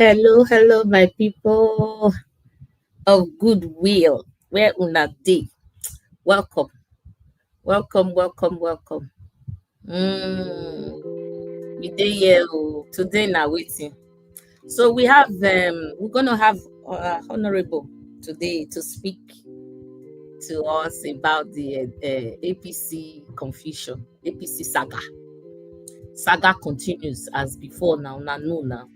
Hello, hello, my people of goodwill. Where una dey? Welcome, welcome, welcome, welcome. We dey here today na waiting. So we're gonna have honorable today to speak to us about the APC confusion, APC saga. Saga continues as before now. Now.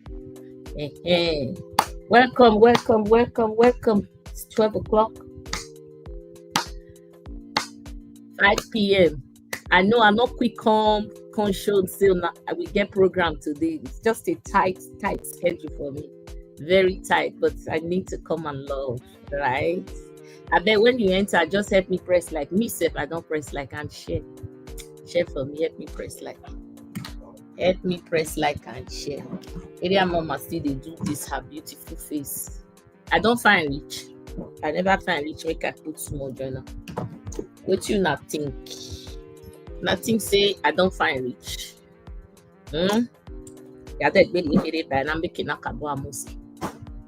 Welcome, welcome, welcome, welcome. It's 12 o'clock, 5 p.m. I know I'm not quick come show until now. We get program today. It's just a tight schedule for me. Very tight, but I need to come and love, right? I bet when you enter, just help me press like. Me, self, I don't press like and share. Share for me, help me press like. Help me press like and share. Area mama still they do this her beautiful face. I don't find rich. I never find rich make I put small journal. What you not think? Nothing say I don't find rich. Yeah, that really hit it by I'm making a cabo amusi.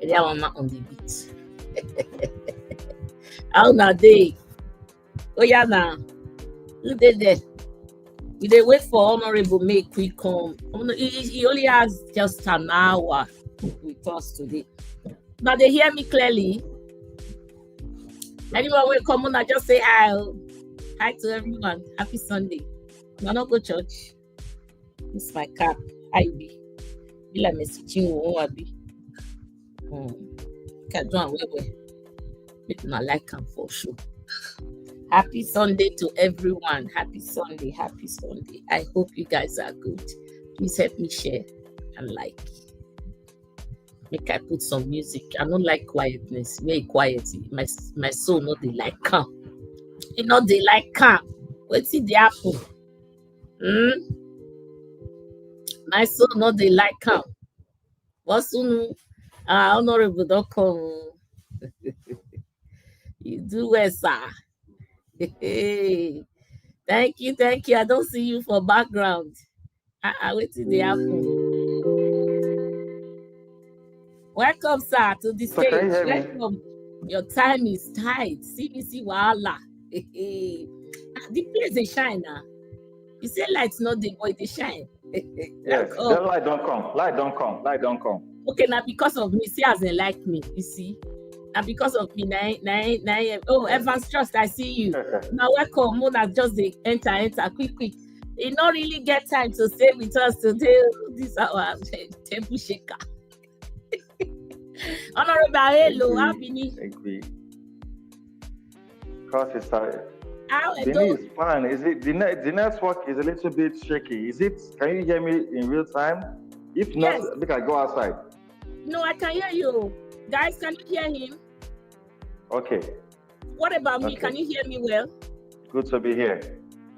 Area mama on the beat. How na day? Oh yeah now. Who did that? We dey wait for Honorable make we come. He only has just an hour with us today. Now they hear me clearly. Anyone will come on, I just say hi. Hi to everyone. Happy Sunday. I not go church. This is my cap. I be. Be like messaging won't be. Can do away. Make my like am for sure. Happy Sunday to everyone. Happy Sunday. Happy Sunday. I hope you guys are good. Please help me share and like. Make I put some music. I don't like quietness. Very quiet. My soul not they like calm. You know they like calm. What's it the apple? My soul not they like calm. What's soon? Honorable don't come. You do well, sir. Hey, thank you. I don't see you for background. Wait till the apple. Welcome, sir, to the So can you stage. hear me? Welcome. Your time is tight. CBC Wahala. The place they shine now. You say light's not the boy they shine. Yes, the light don't come. Light don't come. Okay, now because of me, see as they like me, you see. And because of me, oh, Evans Trust, I see you. Now welcome, Mona, just they enter, quick. You not really get time to stay with us today. This our temple shaker. Honorable, hello, how Bini? Agree. Because it's How Bini is fine. Is it the network is a little bit shaky? Is it? Can you hear me in real time? If not, Yes. we can go outside. No, I can hear you. Guys, can you hear him? Okay. What about me? Can you hear me well? Good to be here.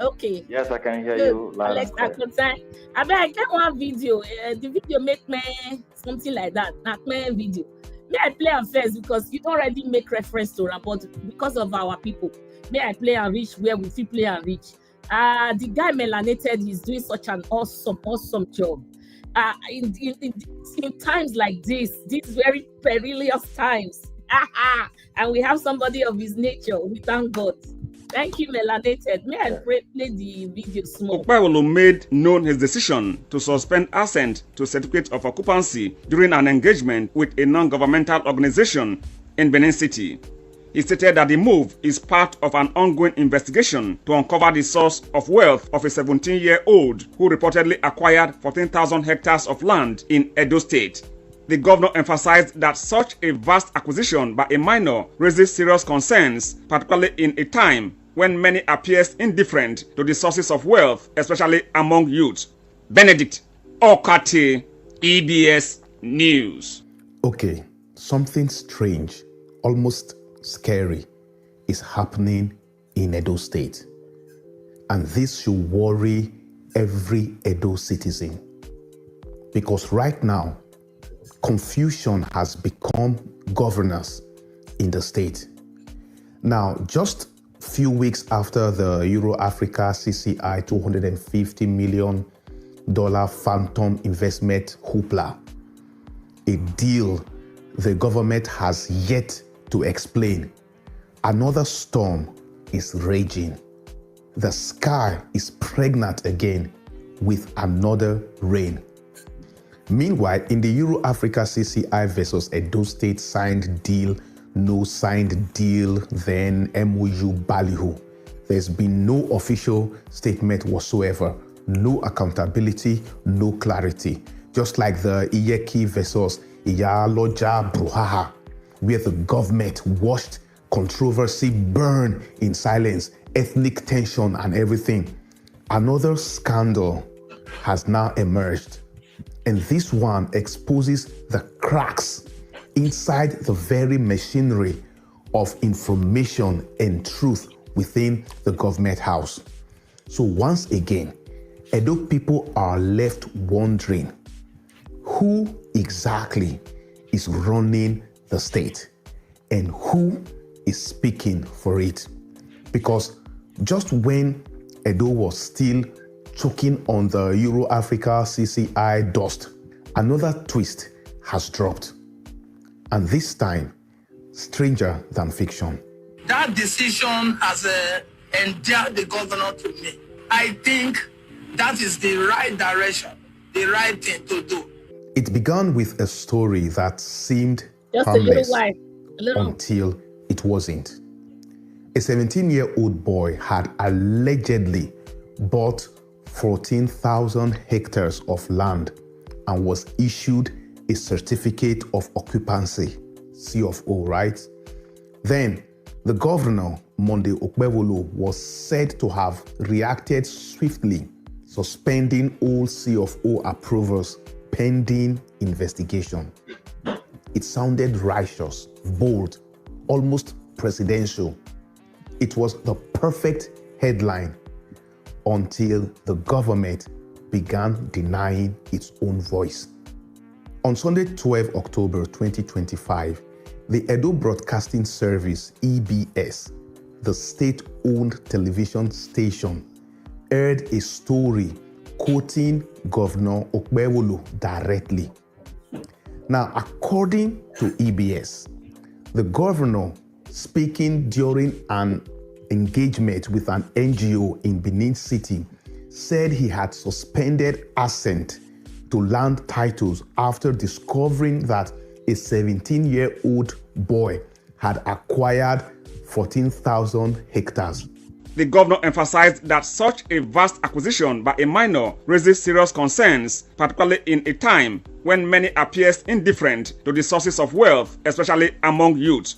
Okay. Yes, I can hear Good. you loud Alex, and clear. I get one video. The video make me something like that. Not my video. May I play am first because you already make reference to am, but because of our people, may I play and reach where we feel play and reach. The guy melanated is doing such an awesome job. In times like this, these very perilous times, and we have somebody of his nature. We thank God. Thank you, melanated. May I play the video small? Okpebholo made known his decision to suspend assent to certificate of occupancy during an engagement with a non-governmental organization in Benin City. He stated that the move is part of an ongoing investigation to uncover the source of wealth of a 17-year-old who reportedly acquired 14,000 hectares of land in Edo State. The governor emphasized that such a vast acquisition by a minor raises serious concerns, particularly in a time when many appears indifferent to the sources of wealth, especially among youth. Benedict Okate, EBS News. Okay, something strange, almost scary, is happening in Edo State. And this should worry every Edo citizen. Because right now, confusion has become governance in the state. Now, just few weeks after the Euro-Africa CCI $250 million phantom investment hoopla, a deal the government has yet to explain. Another storm is raging. The sky is pregnant again with another rain. Meanwhile, in the Euro-Africa CCI versus Edo State signed deal, no signed deal, then MOU ballyhoo, there's been no official statement whatsoever, no accountability, no clarity. Just like the Iyeki versus Iyaloja Bruhaha, where the government watched controversy burn in silence, ethnic tension and everything. Another scandal has now emerged, and this one exposes the cracks inside the very machinery of information and truth within the government house. So once again, Edo people are left wondering, who exactly is running the state and who is speaking for it? Because just when Edo was still choking on the Euro-Africa CCI dust, another twist has dropped. And this time, stranger than fiction. That decision has endeared the governor to me. I think that is the right direction, the right thing to do. It began with a story that seemed Just harmless a little. until it wasn't. A 17-year-old boy had allegedly bought 14,000 hectares of land and was issued a certificate of occupancy, C of O, right? Then the governor, Monday Okpebholo, was said to have reacted swiftly, suspending all C of O approvals pending investigation. It sounded righteous, bold, almost presidential. It was the perfect headline until the government began denying its own voice. On Sunday, 12 October 2025, the Edo Broadcasting Service, EBS, the state-owned television station, aired a story quoting Governor Okpebholo directly. Now, according to EBS, the governor, speaking during an engagement with an NGO in Benin City, said he had suspended assent to land titles after discovering that a 17-year-old boy had acquired 14,000 hectares. The governor emphasized that such a vast acquisition by a minor raises serious concerns, particularly in a time when many appears indifferent to the sources of wealth, especially among youth.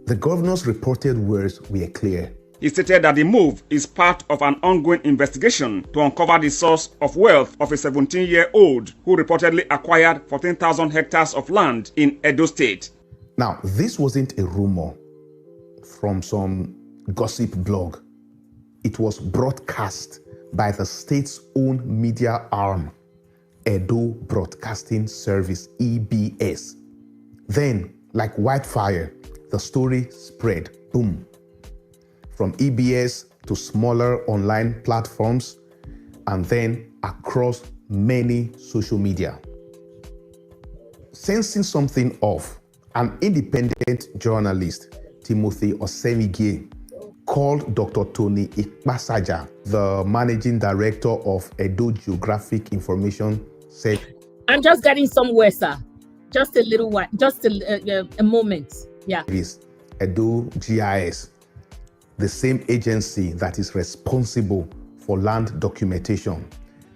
The governor's reported words were clear. He stated that the move is part of an ongoing investigation to uncover the source of wealth of a 17-year-old who reportedly acquired 14,000 hectares of land in Edo State. Now, this wasn't a rumor from some gossip blog. It was broadcast by the state's own media arm, Edo Broadcasting Service, EBS. Then, like wildfire, the story spread, boom, from EBS to smaller online platforms, and then across many social media. Sensing something off, an independent journalist, Timothy Osemigie, called Dr. Tony Ikpasaja, the managing director of Edo Geographic Information, said, I'm just getting somewhere, sir. Just a little while, just a moment. Yeah. Is Edo GIS, the same agency that is responsible for land documentation.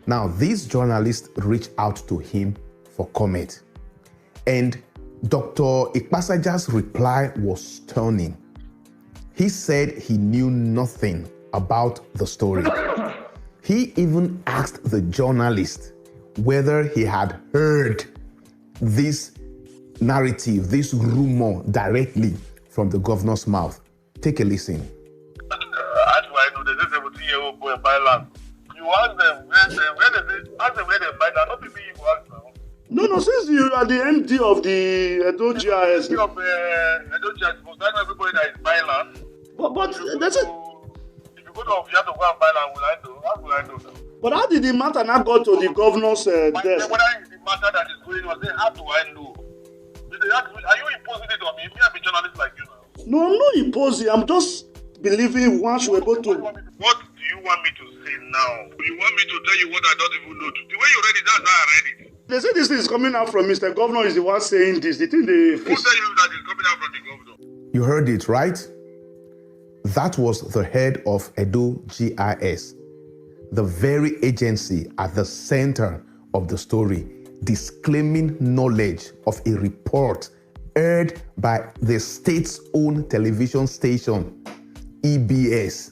Now, these journalists reached out to him for comment. And Dr. Ikpasaja's reply was stunning. He said he knew nothing about the story. He even asked the journalist whether he had heard this narrative, this rumor directly from the governor's mouth. Take a listen. How do I know there's a 17-year-old boy buy land? You ask them where they buy land, not people you ask now. No, since you are the MD of the Edo GIS. Of Edo GIS, because I know everybody that is buying land. But that's it. If you go to Ofia to go and buy land, will I know? How will I know now? But how did the matter not go to the governor's desk? Whether it's the matter that is going on, then how do I know? they ask me, are you imposing it on me? Me, I'm a journalist like you now. No, I'm not imposing. I'm just believing once you're able to. What do you want me to say now? You want me to tell you what I don't even know? The way you read it, that's how I read it. They say this thing is coming out from Mr. Governor is the one saying this. The thing they. Who tell you that it's coming out from the governor? You heard it, right? That was the head of Edo GIS, the very agency at the center of the story, disclaiming knowledge of a report aired by the state's own television station, EBS.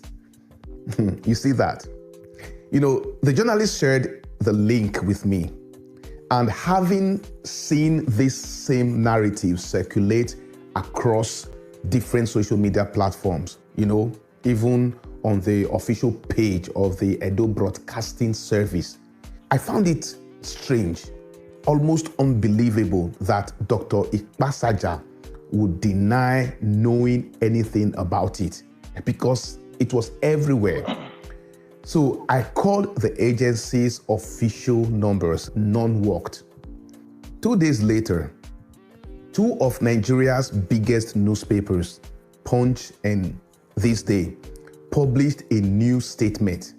You see that? You know, the journalist shared the link with me, and having seen this same narrative circulate across different social media platforms, you know, even on the official page of the Edo Broadcasting Service, I found it strange, almost unbelievable that Dr. Ikpasaja would deny knowing anything about it because it was everywhere. So I called the agency's official numbers, none worked. 2 days later, two of Nigeria's biggest newspapers, Punch and This Day, published a new statement.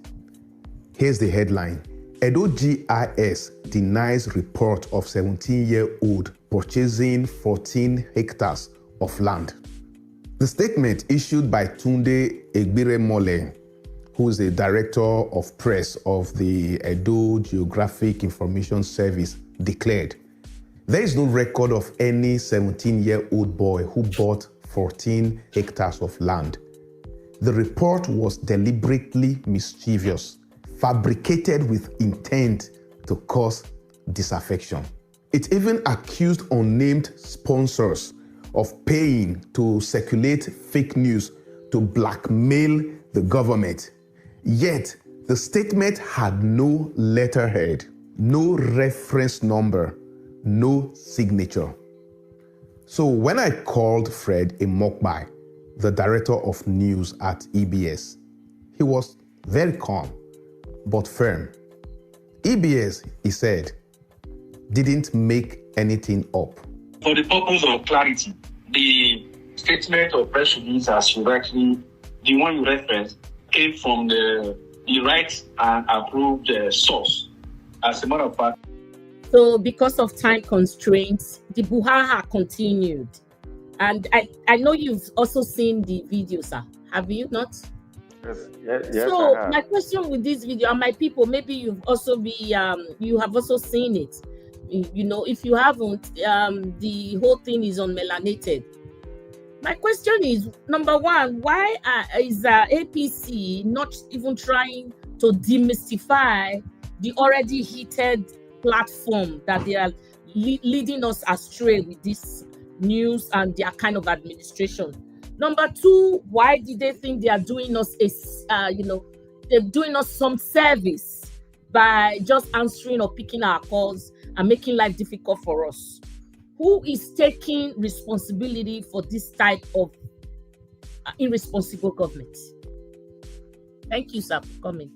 Here's the headline: Edo GIS denies report of 17-year-old purchasing 14 hectares of land. The statement, issued by Tunde Egbiremole, who is the director of press of the Edo Geographic Information Service, declared, there is no record of any 17-year-old boy who bought 14 hectares of land. The report was deliberately mischievous, fabricated with intent to cause disaffection. It even accused unnamed sponsors of paying to circulate fake news to blackmail the government. Yet, the statement had no letterhead, no reference number, no signature. So when I called Fred Imokbai, the director of news at EBS, he was very calm but firm. EBS, he said, didn't make anything up. For the purpose of clarity, the statement or press release, as you rightly, the one you referenced, came from the right and approved source. As a matter of fact, so because of time constraints, the Buhaha continued. And I know you've also seen the video, sir. Have you not? Yes, So my question with this video, and my people, maybe you have also seen it. You know, if you haven't, the whole thing is on Melanated. My question is, number one, why is APC not even trying to demystify the already heated platform that they are leading us astray with this news and their kind of administration? Number two, why did they think they are doing us they're doing us some service by just answering or picking our calls and making life difficult for us? Who is taking responsibility for this type of irresponsible government? Thank you, sir, for coming.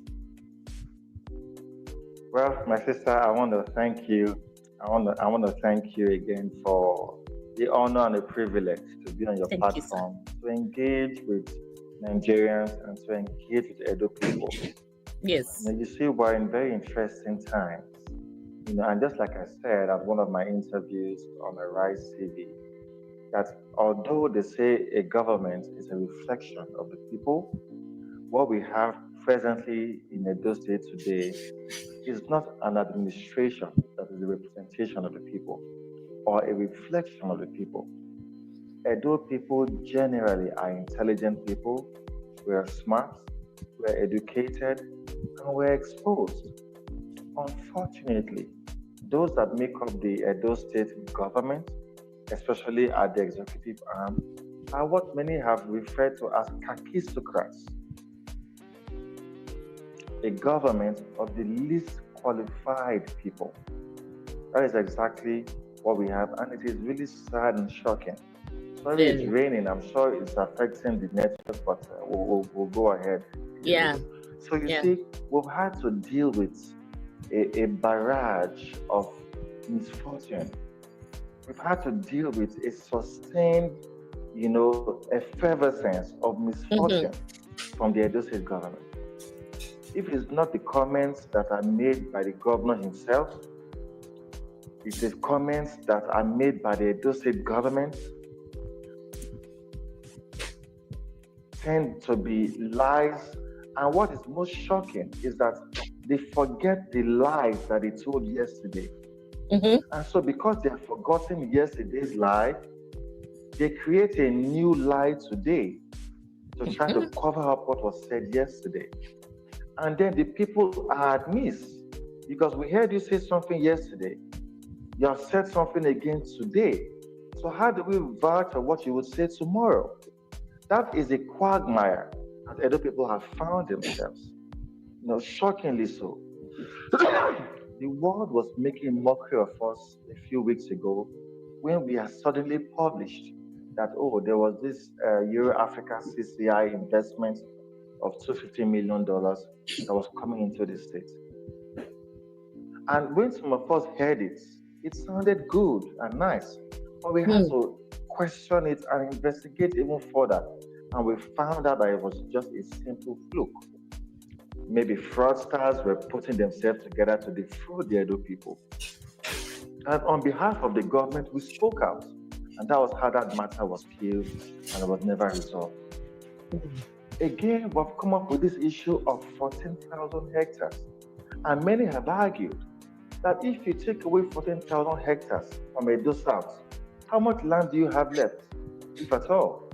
Well, my sister, I want to thank you. I want to thank you again for the honor and the privilege to be on your platform, to engage with Nigerians and to engage with Edo people. Yes. You see, we're in very interesting times. And just like I said at one of my interviews on the Rise TV, that although they say a government is a reflection of the people, what we have presently in Edo State today is not an administration that is a representation of the people or a reflection of the people. Edo people generally are intelligent people. We are smart, we are educated, and we're exposed. Unfortunately, those that make up the Edo State government, especially at the executive arm, are what many have referred to as kakistocrats. A government of the least qualified people. That is exactly what we have, and it is really sad and shocking. Sorry, it's raining. I'm sure it's affecting the network, but we'll go ahead. Yeah. So you see, we've had to deal with a barrage of misfortune. we've had to deal with a sustained, effervescence of misfortune from the Edo State government. If it's not the comments that are made by the governor himself, it is comments that are made by the Edo State government, tend to be lies. And what is most shocking is that they forget the lies that they told yesterday. And so because they have forgotten yesterday's lie, they create a new lie today to try to cover up what was said yesterday. And then the people are at miss because we heard you say something yesterday. You have said something again today. So how do we vouch for what you would say tomorrow? That is a quagmire that Edo people have found themselves. Shockingly so. The world was making mockery of us a few weeks ago when we are suddenly published that, there was this Euro-Africa CCI investment of $250 million that was coming into the state. And when some of us heard it, it sounded good and nice, but we had to question it and investigate even further. And we found out that it was just a simple fluke. Maybe fraudsters were putting themselves together to defraud the Edo people. And on behalf of the government, we spoke out. And that was how that matter was killed and it was never resolved. Again, we've come up with this issue of 14,000 hectares. And many have argued that if you take away 14,000 hectares from Edo South, how much land do you have left, if at all?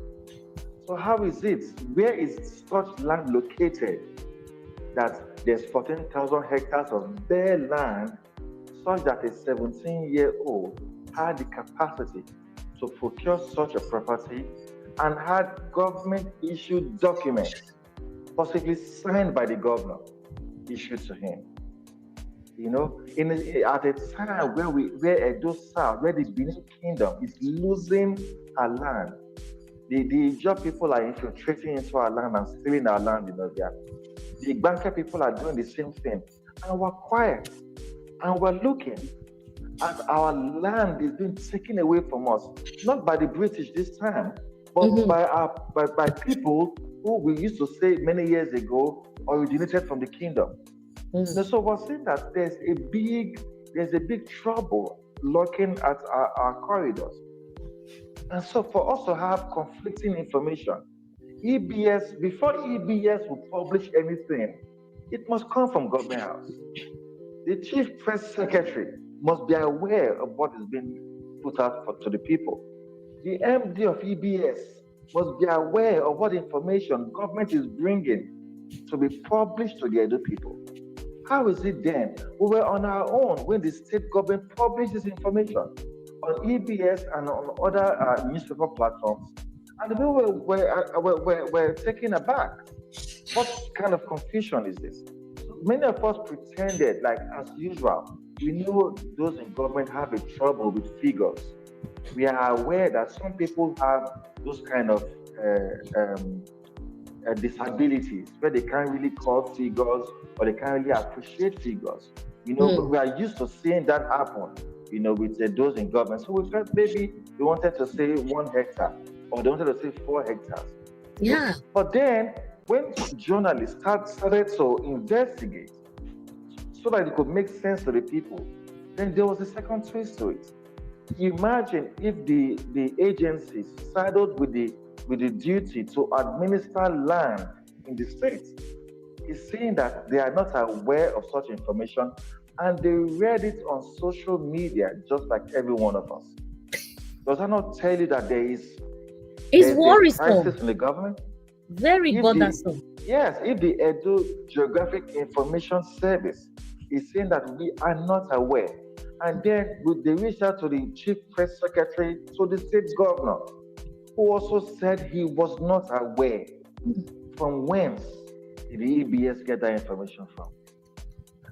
So how is it? Where is such land located that there's 14,000 hectares of bare land such that a 17-year-old had the capacity to procure such a property and had government-issued documents, possibly signed by the governor, issued to him? At a time where Edo South, where the Benin Kingdom is losing her land, the Ijaw people are infiltrating into our land and stealing our land in Obia. The Banker people are doing the same thing. And we're quiet. And we're looking at our land is being taken away from us, not by the British this time, but by people who we used to say many years ago originated from the kingdom. So we're seeing that there's a big trouble lurking at our corridors. And so for us to have conflicting information, before EBS will publish anything, it must come from Government House. The Chief Press Secretary must be aware of what is being put out to the people. The MD of EBS must be aware of what information government is bringing to be published to the Edo people. How is it then? We were on our own when the state government published this information on EBS and on other newspaper platforms, and we were taken aback. What kind of confusion is this? Many of us pretended, like as usual, we knew those in government have a trouble with figures. We are aware that some people have those kind of disabilities where they can't really call figures or they can't really appreciate figures. But we are used to seeing that happen, with those in government. So we felt maybe we wanted to say 1 hectare or they wanted to say 4 hectares. Yeah. But then when journalists started to investigate so that it could make sense to the people, then there was a second twist to it. Imagine if the agencies sided with the duty to administer land in the state. Is saying that they are not aware of such information and they read it on social media just like every one of us. Does that not tell you that there's worrisome. crisis in the government? Very bothersome. Yes, if the Edo Geographic Information Service is saying that we are not aware, and then they reached out to the Chief Press Secretary, to the state governor, who also said he was not aware. From whence did the EBS get that information from?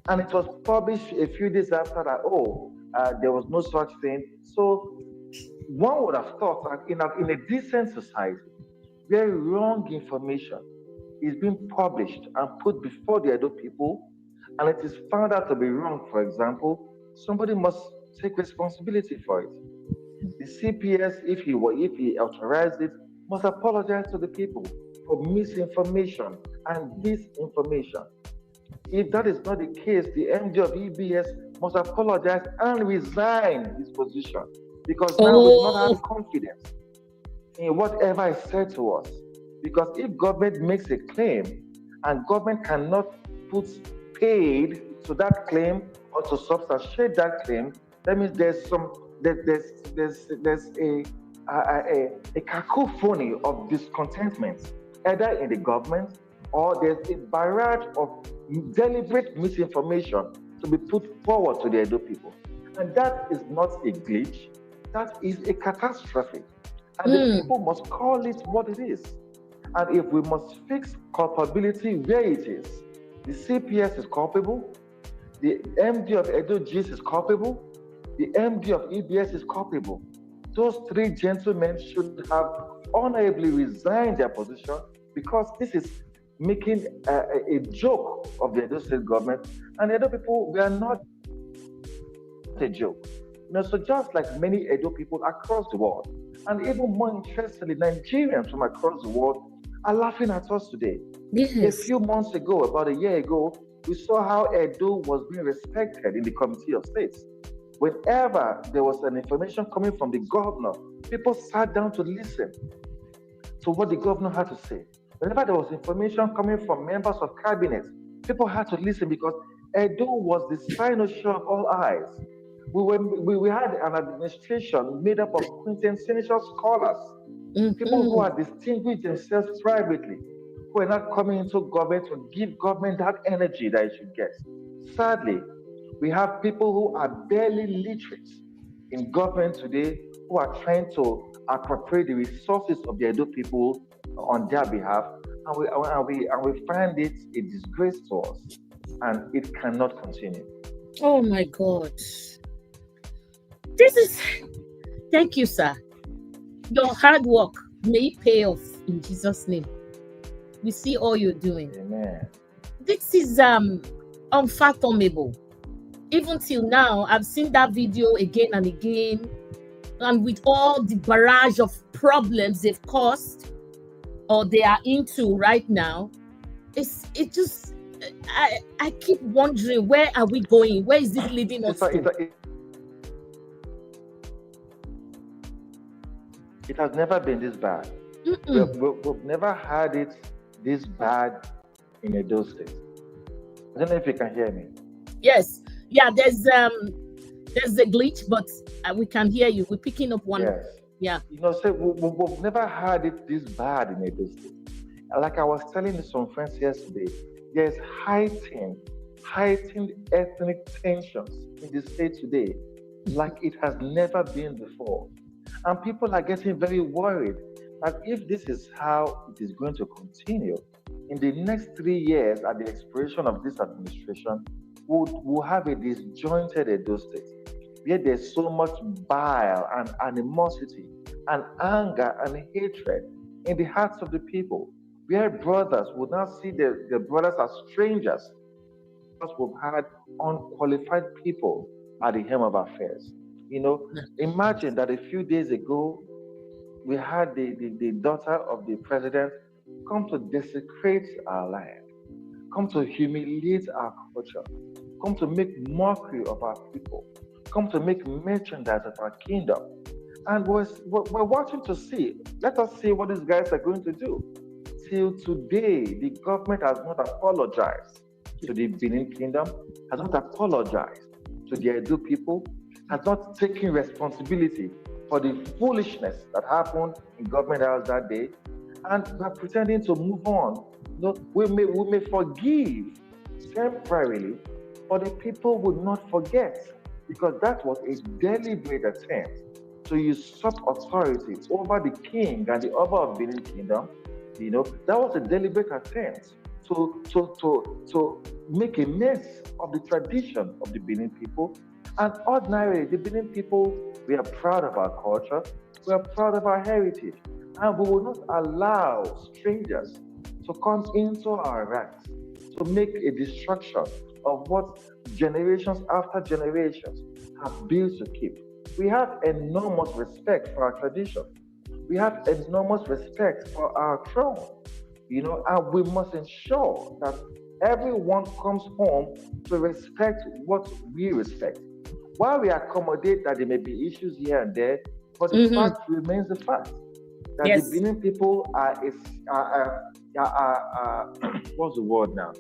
And it was published a few days after that, there was no such thing. So one would have thought that in a decent society, where wrong information is being published and put before the Edo people, and it is found out to be wrong, for example, somebody must take responsibility for it. The CPS, if he authorized it, must apologize to the people for misinformation and disinformation. If that is not the case, the MD of EBS must apologize and resign his position because now we do not have Oh, confidence in whatever is said to us. Because if government makes a claim and government cannot put paid to that claim or to substantiate that claim, that means there's a cacophony of discontentment, either in the government or there's a barrage of deliberate misinformation to be put forward to the Edo people. And that is not a glitch, that is a catastrophe. And the people must call it what it is. And if we must fix culpability where it is, the CPS is culpable, the MD of Edo Gist is culpable, the MD of EBS is culpable. Those three gentlemen should have honorably resigned their position because this is making a joke of the Edo state government. And the Edo people, we are not a joke. So just like many Edo people across the world, and even more interestingly, Nigerians from across the world are laughing at us today. yes. A few months ago, about a year ago, we saw how Edo was being respected in the Committee of States. Whenever there was an information coming from the governor, people sat down to listen to what the governor had to say. Whenever there was information coming from members of cabinet, people had to listen because Edo was the cynosure of all eyes. We had an administration made up of quintessential scholars, people who are distinguished themselves privately, who are not coming into government to give government that energy that it should get. Sadly, we have people who are barely literate in government today who are trying to appropriate the resources of the Edo people on their behalf, and we find it a disgrace to us, and it cannot continue. Oh my God. This is, thank you, sir. Your hard work may pay off in Jesus' name. We see all you're doing. Amen. This is unfathomable. Even till now, I've seen that video again and again, and with all the barrage of problems they've caused or they are into right now, I keep wondering, where are we going? Where is it leading us to? It has never been this bad. We've never had it this bad in Edo State. I don't know if you can hear me. Yes. Yeah, there's a glitch, but we can hear you. We're picking up one. Yes. Yeah. We've never had it this bad in Edo State. Like I was telling some friends yesterday, there's heightened ethnic tensions in the state today, like it has never been before. And people are getting very worried that if this is how it is going to continue, in the next 3 years at the expiration of this administration, we'll have a disjointed Edo State, where there's so much bile and animosity and anger and hatred in the hearts of the people, where brothers would now see their brothers as strangers because we've had unqualified people at the helm of affairs. Imagine that a few days ago, we had the daughter of the president come to desecrate our land, come to humiliate our culture, come to make mockery of our people, come to make merchandise of our kingdom. And we're watching to see. Let us see what these guys are going to do. Till today, the government has not apologized to the Benin Kingdom, has not apologized to the Edo people, has not taken responsibility for the foolishness that happened in government house that day, and we're pretending to move on. We may forgive temporarily, but the people would not forget, because that was a deliberate attempt to usurp authority over the king and the Oba of Benin Kingdom. That was a deliberate attempt to make a mess of the tradition of the Benin people. And ordinarily, the Benin people, we are proud of our culture, we are proud of our heritage, and we will not allow strangers to come into our ranks to make a destruction of what generations after generations have built to keep. We have enormous respect for our tradition. We have enormous respect for our throne, and we must ensure that everyone comes home to respect what we respect. While we accommodate that there may be issues here and there, but the fact remains the fact that the Benin people what's the word now?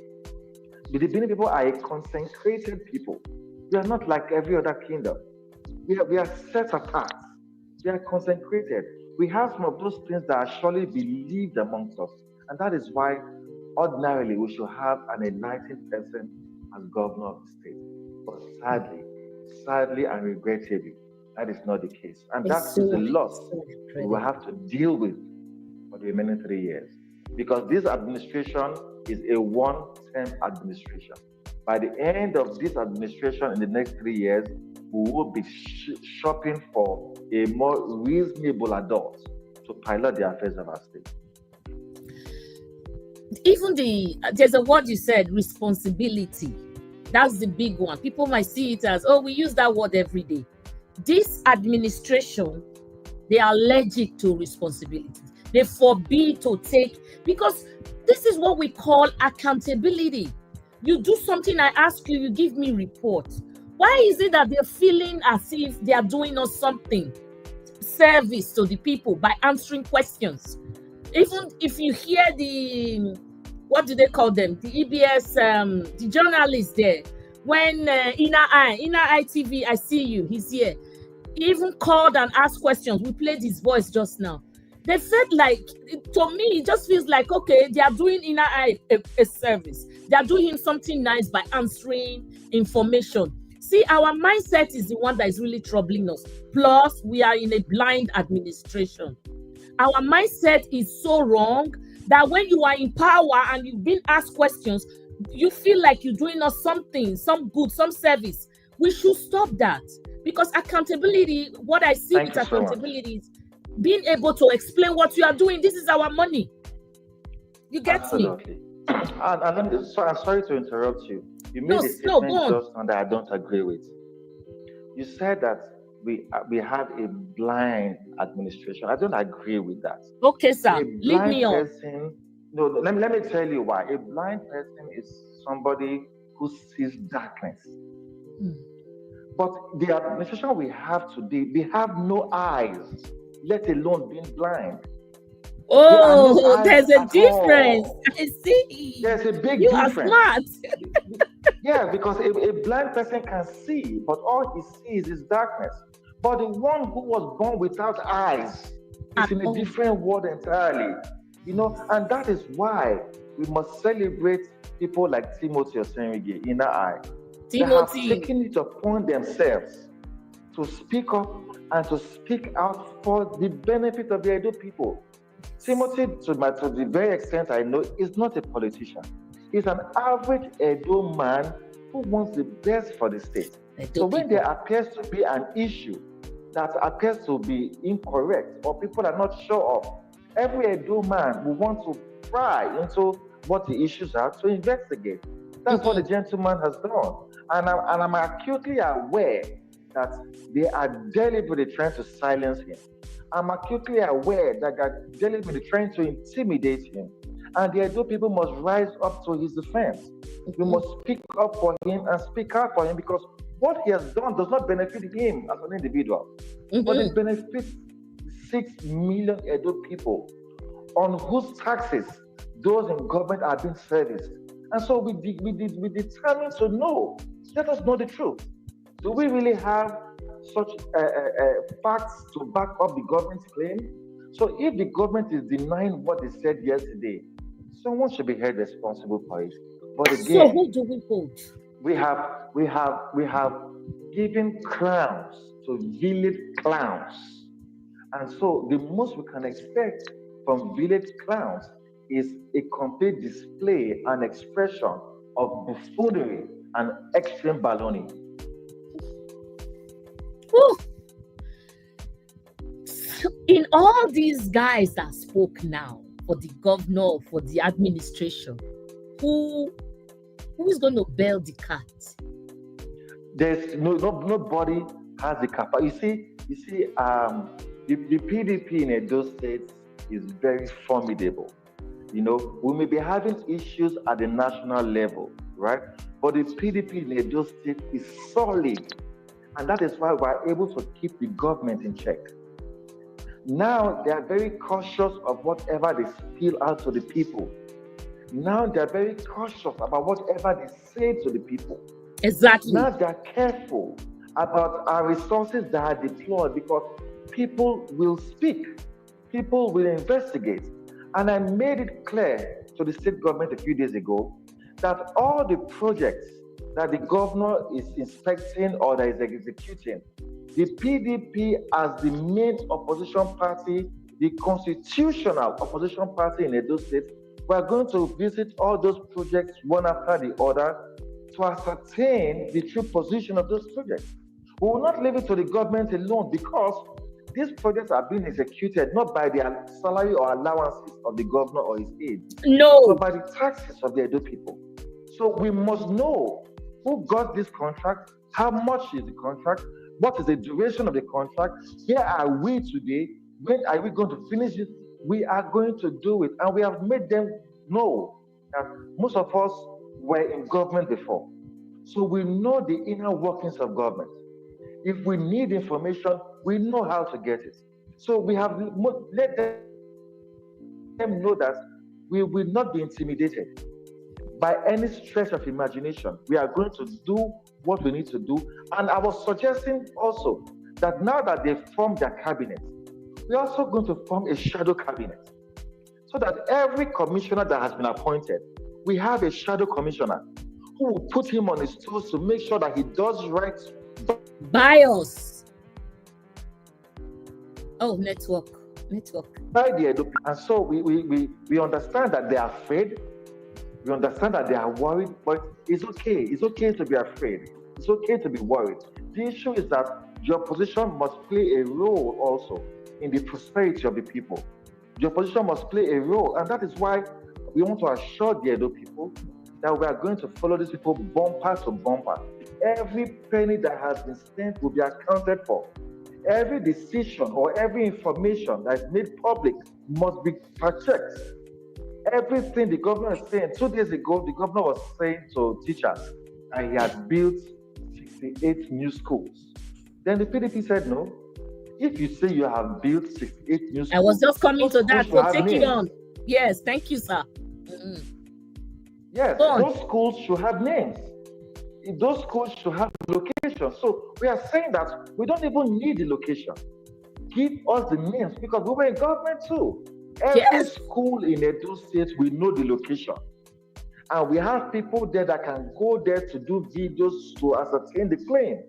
The Benin people are a consecrated people. We are not like every other kingdom. We are set apart. We are consecrated. We have some of those things that are surely believed amongst us. And that is why ordinarily we should have an enlightened person as governor of the state. But sadly and regrettably, that is not the case. And that is a loss we will have to deal with for the remaining 3 years. Because this administration is a one-term administration. By the end of this administration in the next 3 years, we will be shopping for a more reasonable adult to pilot the affairs of our state. Even there's a word you said, responsibility. That's the big one. People might see it as, we use that word every day. This administration, they are allergic to responsibility. They forbid to take, because this is what we call accountability. You do something, I ask you, you give me report. Why is it that they're feeling as if they are doing us something, service to the people by answering questions? Even if you hear the, what do they call them? The EBS, the journalist there, when Inner Eye TV, I see you, he's here. He even called and asked questions. We played his voice just now. They felt like, to me, it just feels like, okay, they are doing Inner Eye a service. They are doing him something nice by answering information. See, our mindset is the one that is really troubling us. Plus, we are in a blind administration. Our mindset is so wrong that when you are in power and you've been asked questions, you feel like you're doing us something, some good, some service. We should stop that. Because accountability, what I see with accountability is being able to explain what you are doing. This is our money. You get Absolutely. Me? And I'm sorry to interrupt you. You made a statement just now that I don't agree with. You said that we have a blind administration. I don't agree with that. Okay, sir. Leave me on. No, let me tell you why. A blind person is somebody who sees darkness. But the administration we have today, they have no eyes, let alone being blind. Oh, there's a difference. I see. There's a big difference. You are smart. Yeah, because a blind person can see, but all he sees is darkness. But the one who was born without eyes is in a different world entirely. And that is why we must celebrate people like Timothy Osenrige, Inner Eye. They have taken it upon themselves to speak up and to speak out for the benefit of the Edo people. Timothy, to the very extent I know, is not a politician. He's an average Edo man who wants the best for the state. So when there appears to be an issue that appears to be incorrect or people are not sure of, every Edo man will want to pry into what the issues are to investigate. That's what the gentleman has done. And I'm acutely aware that they are deliberately trying to silence him. I'm acutely aware that they are deliberately trying to intimidate him. And the Edo people must rise up to his defense. We must speak up for him and speak out for him, because what he has done does not benefit him as an individual, but it benefits 6 million Edo people on whose taxes those in government are being serviced. And so we determined to know. Let us know the truth. Do we really have such facts to back up the government's claim? So if the government is denying what they said yesterday, someone should be held responsible for it. But again, so who do we hold? We have given crowns to village clowns, and so the most we can expect from village clowns is a complete display and expression of buffoonery and extreme baloney. In all these guys that spoke now, for the governor, for the administration, who is going to bail the cat? There's nobody has the capacity. The PDP in Edo State is very formidable. We may be having issues at the national level, right? But the PDP in Edo State is solid. And that is why we're able to keep the government in check. Now they are very cautious of whatever they spill out to the people. Now they are very cautious about whatever they say to the people. Exactly. Now they are careful about our resources that are deployed because people will speak, people will investigate. And I made it clear to the state government a few days ago that all the projects that the governor is inspecting or that is executing, the PDP as the main opposition party, the constitutional opposition party in Edo State, we are going to visit all those projects one after the other to ascertain the true position of those projects. We will not leave it to the government alone because these projects are being executed not by the salary or allowances of the governor or his aides, no, but by the taxes of the Edo people. So we must know who got this contract, how much is the contract, what is the duration of the contract, where are we today, when are we going to finish it? We are going to do it, and we have made them know that most of us were in government before. So we know the inner workings of government. If we need information, we know how to get it. So we have let them know that we will not be intimidated by any stretch of imagination. We are going to do what we need to do. And I was suggesting also that now that they've formed their cabinet, we're also going to form a shadow cabinet so that every commissioner that has been appointed, we have a shadow commissioner who will put him on his toes to make sure that he does right by us. Oh, network. By the Edo. And so we understand that they are afraid. We understand that they are worried, but it's okay. It's okay to be afraid. It's okay to be worried. The issue is that the opposition must play a role also in the prosperity of the people. The opposition must play a role, and that is why we want to assure the Edo people that we are going to follow these people bumper to bumper. Every penny that has been spent will be accounted for. Every decision or every information that is made public must be fact-checked. Everything the governor is saying, 2 days ago, the governor was saying to teachers that he had built 68 new schools. Then the PDP said, no, if you say you have built 68 new schools, I was just coming to that, so take names. it on. Yes, thank you, sir. Yes, those schools should have names. Those schools should have locations. So we are saying that we don't even need the location. Give us the names because we were in government too. Every school in Edo State, we know the location. And we have people there that can go there to do videos to ascertain the claim.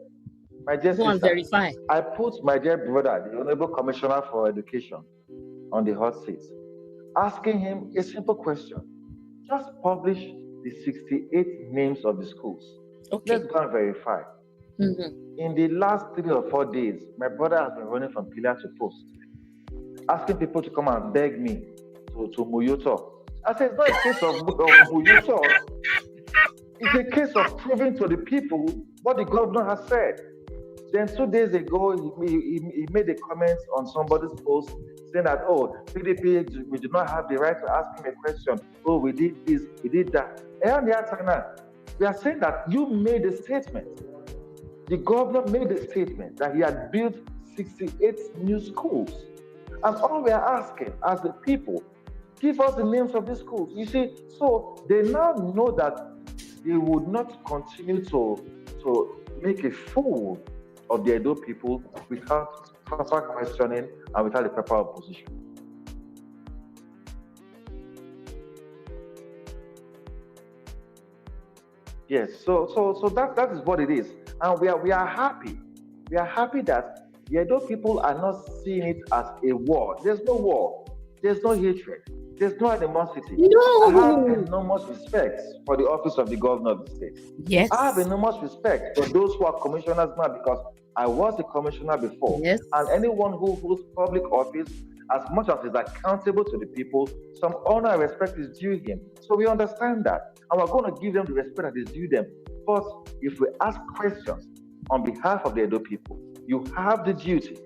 My dear sister, verify. I put my dear brother, the Honorable Commissioner for Education, on the hot seat, asking him a simple question. Just publish the 68 names of the schools. Okay. Let's go and verify. In the last 3 or 4 days, my brother has been running from pillar to post, asking people to come and beg me to Muyoto. I said, it's not a case of Muyoto. It's a case of proving to the people what the governor has said. Then 2 days ago, he made a comment on somebody's post saying that, oh, PDP, we do not have the right to ask him a question. Oh, we did this, we did that. And on the other hand, we are saying that you made a statement. The governor made a statement that he had built 68 new schools. And all we are asking as the people, give us the names of these schools. You see, so they now know that they would not continue to make a fool of the Edo people without proper questioning and without the proper opposition. Yes, so that is what it is. And we are happy. We are happy that the Edo people are not seeing it as a war. There's no war. There's no hatred. There's no animosity. No. I have enormous respect for the office of the governor of the state. Yes. I have enormous respect for those who are commissioners now because I was a commissioner before. Yes. And anyone who holds public office, as much as is accountable to the people, some honor and respect is due him. So we understand that. And we're going to give them the respect that is due them. But if we ask questions on behalf of the Edo people, You have the duty.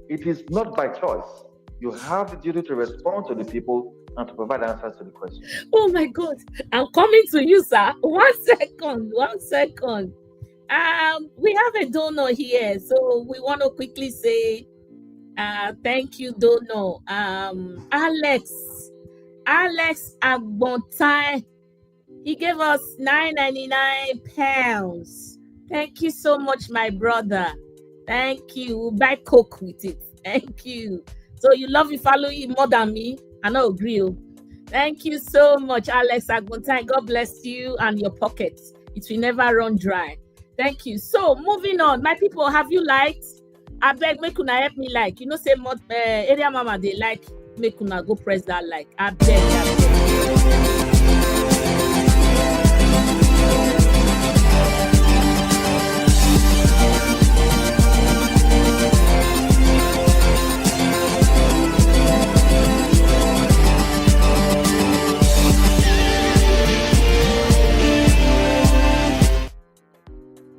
It is not by choice. You have the duty to respond to the people and to provide answers to the question. Oh my God. I'm coming to you, sir. 1 second. 1 second. We have a donor here, so we want to quickly say thank you, donor. Alex Agbontai. He gave us £9.99. Thank you so much, my brother. Thank you. We'll buy Coke with it. Thank you. So you love Ifaluyi more than me? I know, agree. Thank you so much, Alex Agbontai. God bless you and your pockets. It will never run dry. Thank you. So moving on, my people, have you liked? I beg, make una help me like. You know, say area mama they like. Make una go press that like. I beg.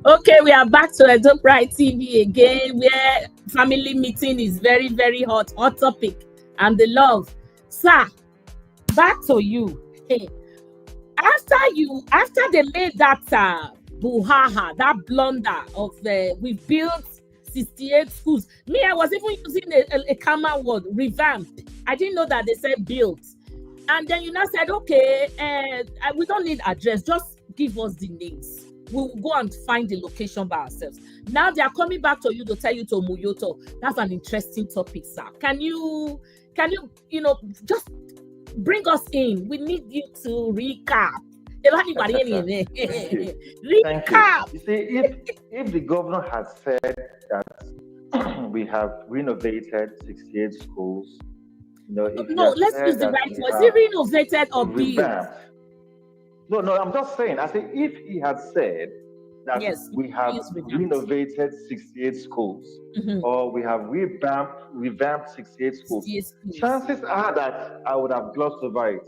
Okay, we are back to Edo Pride TV again, where family meeting is very, very hot topic, and the love. Sir, back to you. Hey, after they made that buhaha, that blunder of we built 68 schools. Me, I was even using a common word, revamp. I didn't know that they said built. And then you now said, okay, we don't need address, just give us the names. We will go and find the location by ourselves. Now they are coming back to you to tell you to Muyoto. That's an interesting topic, sir. Can you just bring us in? We need you to recap. Thank Recap. You see, if the governor had said that we have renovated 68 schools, let's use the right word. Is it renovated or built? No, I'm just saying. I say if he had said that we have renovated 68 schools, or we have revamped 68 schools, chances are that I would have glossed over it.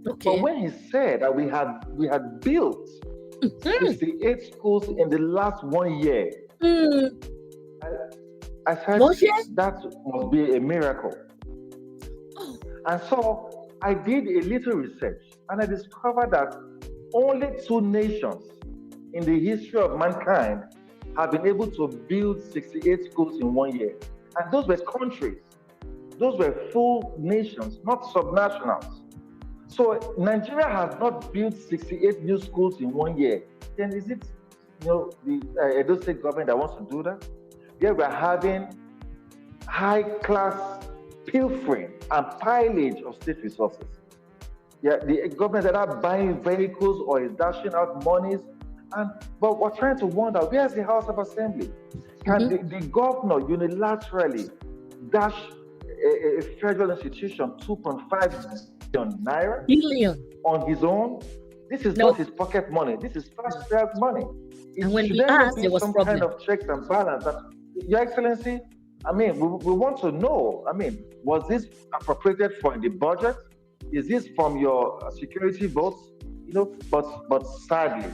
Okay. But when he said that we had built 68 schools in the last 1 year, I said that must be a miracle. And so I did a little research, and I discovered that only 2 nations in the history of mankind have been able to build 68 schools in 1 year. And those were countries. Those were full nations, not subnationals. So Nigeria has not built 68 new schools in 1 year. Then is it, the Edo State government that wants to do that? Yeah, we're having high-class pilfering and pillage of state resources. Yeah, the government is either buying vehicles or is dashing out monies. But we're trying to wonder, where's the House of Assembly? Can the governor unilaterally dash a federal institution 2.5 billion naira on his own? This is not his pocket money. This is taxpayers' money. And when we asked, there was some problem. kind of checks and balance. Your Excellency, we want to know. Was this appropriated for in the budget? Is this from your security votes? But sadly,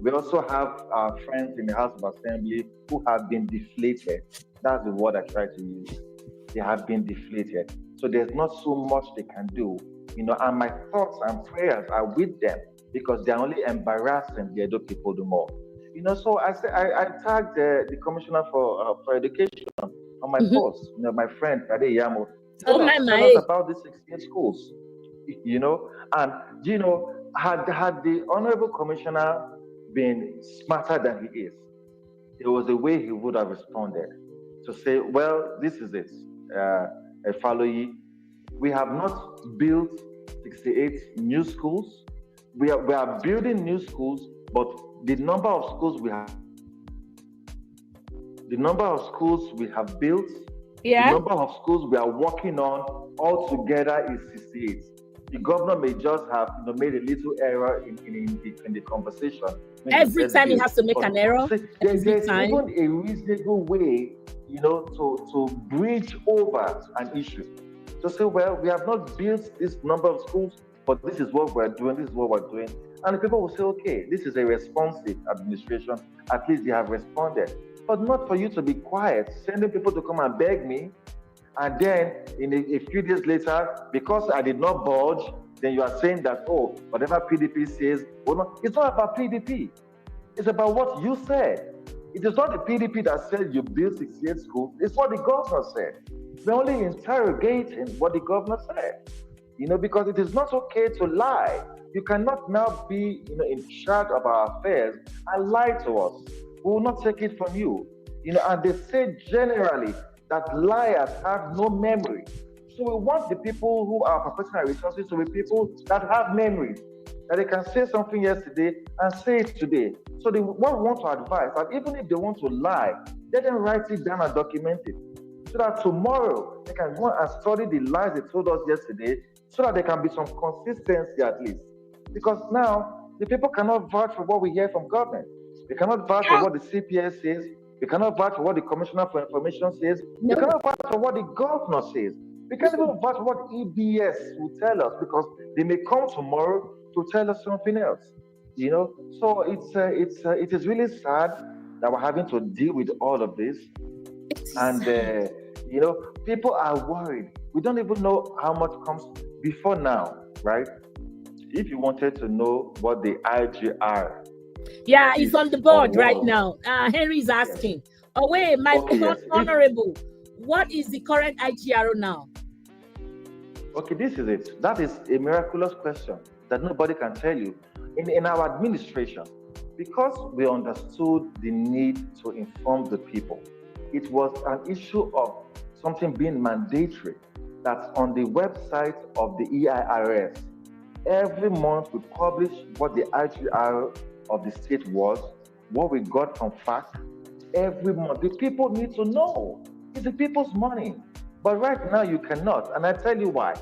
we also have our friends in the House of Assembly who have been deflated. That's the word I try to use. They have been deflated. So there's not so much they can do. And my thoughts and prayers are with them because they're only embarrassing the Edo people the more. So I tagged the Commissioner for Education on my post. My friend Kade Yamo. Tell us about these 68 schools. And had the Honorable Commissioner been smarter than he is, there was a way he would have responded to say, well, this is it. Ifaluyi, we have not built 68 new schools. We are building new schools, but the number of schools we have built, the number of schools we are working on altogether is 68. The governor may just have made a little error in the conversation. Every time he has to make an error. There's even a reasonable way, to bridge over an issue. To say, well, we have not built this number of schools, but this is what we're doing, And the people will say, okay, this is a responsive administration. At least they have responded. but not for you to be quiet, sending people to come and beg me. And then in a few days later, because I did not budge, then you are saying that, oh, whatever PDP says, well, no, it's not about PDP. It's about what you said. It is not the PDP that said you build 68 schools. It's what the governor said. We're only interrogating what the governor said. Because it is not okay to lie. You cannot now be, in charge of our affairs and lie to us. We will not take it from you. And they say generally that liars have no memory. So we want the people who are professional resources to be people that have memory, that they can say something yesterday and say it today. So what we want to advise that even if they want to lie, let them write it down and document it, so that tomorrow they can go and study the lies they told us yesterday, so that there can be some consistency at least. Because now the people cannot vouch for what we hear from government. They cannot vouch for what the CPS says. They cannot vouch for what the Commissioner for Information says. They cannot vouch for what the governor says. We can't even vouch for what EBS will tell us, because they may come tomorrow to tell us something else. So it is really sad that we're having to deal with all of this, and people are worried. We don't even know how much comes before now, right? If you wanted to know what the IGR, it's on the board right now. Henry is asking. Yes. Oh wait, my honorable, what is the current IGR now? Okay, this is it. That is a miraculous question that nobody can tell you. In our administration, because we understood the need to inform the people, it was an issue of something being mandatory, that on the website of the EIRS, every month we publish what the IGR of the state was, what we got from FAC. Every month, the people need to know. It's the people's money. But right now you cannot, and I tell you why.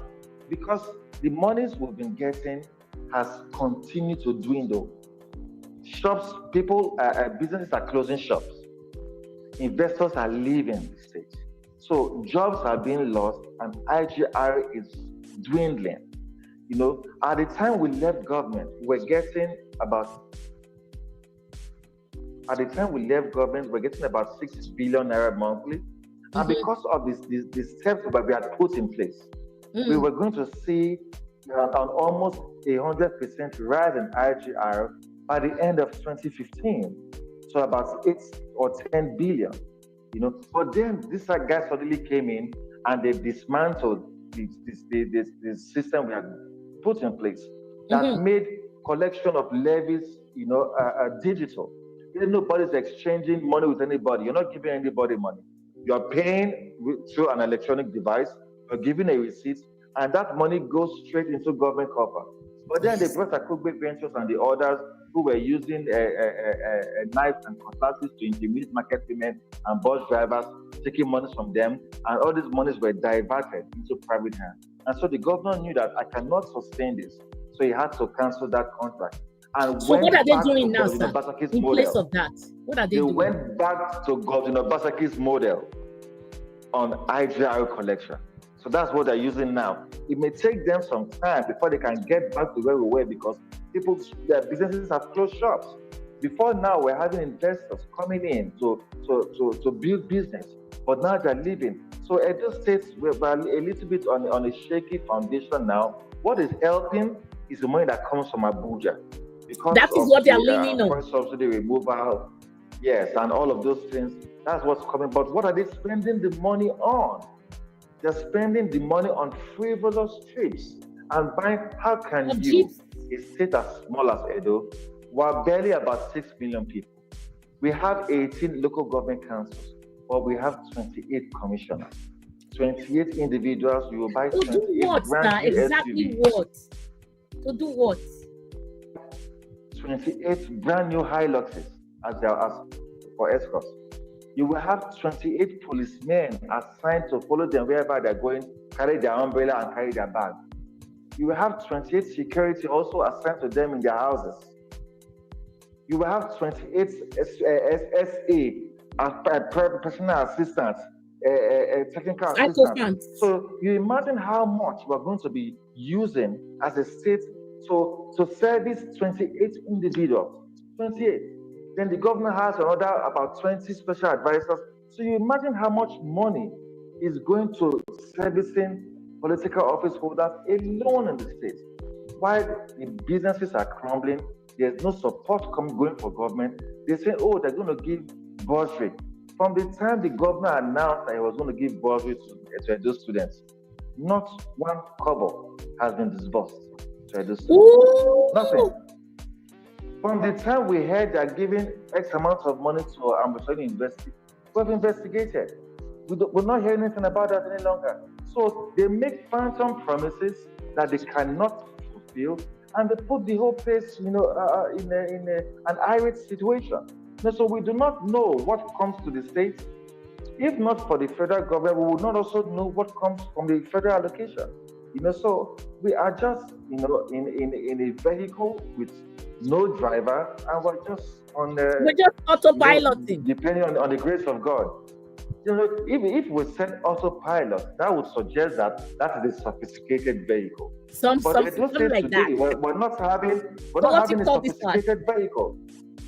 Because the monies we've been getting has continued to dwindle. Shops, businesses are closing shops. Investors are leaving the state. So jobs are being lost, and IGR is dwindling. At the time we left government, we're getting about 6 billion naira monthly. Mm-hmm. And because of the steps that we had put in place, we were going to see an almost 100% rise in IGR by the end of 2015. So about 8 or 10 billion. But then this guy suddenly came in and they dismantled the system we had put in place that made collection of levies, digital. Nobody's exchanging money with anybody. You're not giving anybody money. You're paying through an electronic device. You're giving a receipt, and that money goes straight into government coffers. But then they brought Akugbe Ventures and the others who were using knives and cutlasses to intimidate market women and bus drivers, taking money from them, and all these monies were diverted into private hands. And so the governor knew that I cannot sustain this, so he had to cancel that contract. And so what are they doing now, sir? In place of that, what are they doing? They went back to Governor Obasaki's model on IGR collection. So that's what they're using now. It may take them some time before they can get back to where we were, because their businesses have closed shops. Before now, we're having investors coming in to build business, but now they're leaving. So Edo State, we're a little bit on a shaky foundation now. What is helping is the money that comes from Abuja. Because that is what they're leaning on. Foreign subsidy removal, yes, and all of those things. That's what's coming. But what are they spending the money on? They're spending the money on frivolous trips and buying. How can you, a state as small as Edo, we're barely about 6 million people. We have 18 local government councils, but we have 28 commissioners, 28 individuals. You will buy 28 to do what, brand new exactly SUVs. What? To do what? 28 brand new Hiluxes as for escorts. You will have 28 policemen assigned to follow them wherever they're going, carry their umbrella and carry their bag. You will have 28 security also assigned to them in their houses. You will have 28 SA, personal assistants, technical assistants. So you imagine how much we're going to be using as a state to service 28 individuals. 28. Then the governor has another about 20 special advisors. So you imagine how much money is going to servicing political office holders alone in the state. While the businesses are crumbling, there's no support going for government. They say, oh, they're going to give bursary. From the time the governor announced that he was going to give bursary to those students, not one kobo has been disbursed to those students. Nothing. From the time we heard they're giving X amount of money to Amidst University, we've investigated. We're not hearing anything about that any longer. So they make phantom promises that they cannot fulfill, and they put the whole place, in an irate situation. So we do not know what comes to the state. If not for the federal government, we would not also know what comes from the federal allocation. So we are just, in a vehicle with no driver, and we're just on the. We're just autopiloting. Depending on the grace of God. If we set autopilot, that would suggest that is a sophisticated vehicle. Something like today, that. We're not having a sophisticated vehicle.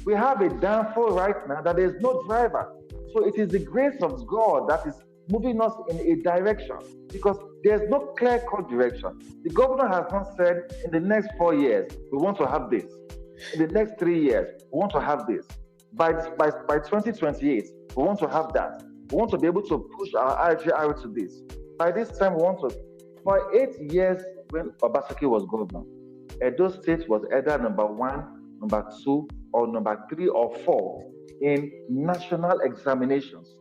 We have a downfall right now that there is no driver. So it is the grace of God that is moving us in a direction, because there's no clear-cut direction. The governor has not said in the next 4 years we want to have this. In the next 3 years we want to have this. By 2028 we want to have that. We want to be able to push our IGR to this. By this time we want to. For 8 years when Obaseki was governor, Edo State was either number 1, number 2, or number 3 or 4 in national examinations.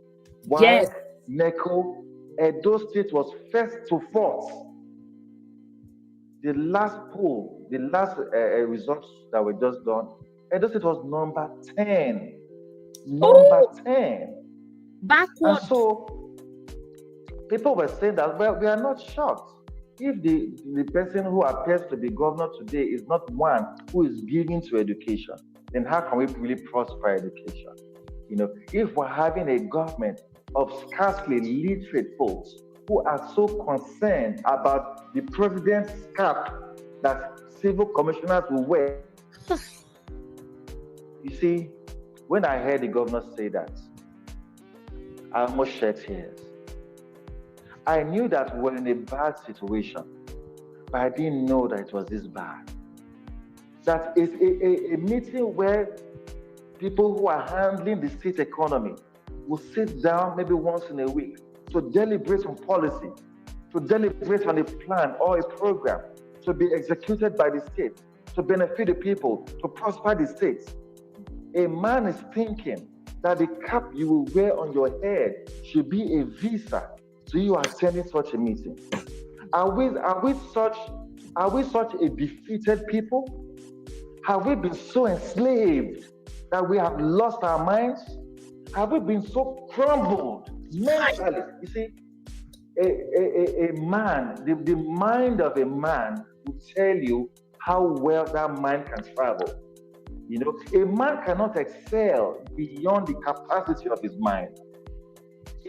Yes. NECO, Edo State was first to fourth. The last poll, the last results that were just done, Edo State was number 10. Number 10. Backward. And so people were saying that, well, we are not shocked. If the person who appears to be governor today is not one who is giving to education, then how can we really prosper education? If we're having a government of scarcely literate folks who are so concerned about the president's cap that civil commissioners will wear. You see, when I heard the governor say that, I almost shed tears. I knew that we're in a bad situation, but I didn't know that it was this bad. That is a meeting where people who are handling the state economy will sit down maybe once in a week to deliberate on policy, to deliberate on a plan or a program to be executed by the state, to benefit the people, to prosper the state. A man is thinking that the cap you will wear on your head should be a visa to you attending such a meeting. Are we such a defeated people? Have we been so enslaved that we have lost our minds? Have we been so crumbled mentally? You see, a man, the mind of a man will tell you how well that mind can travel. A man cannot excel beyond the capacity of his mind.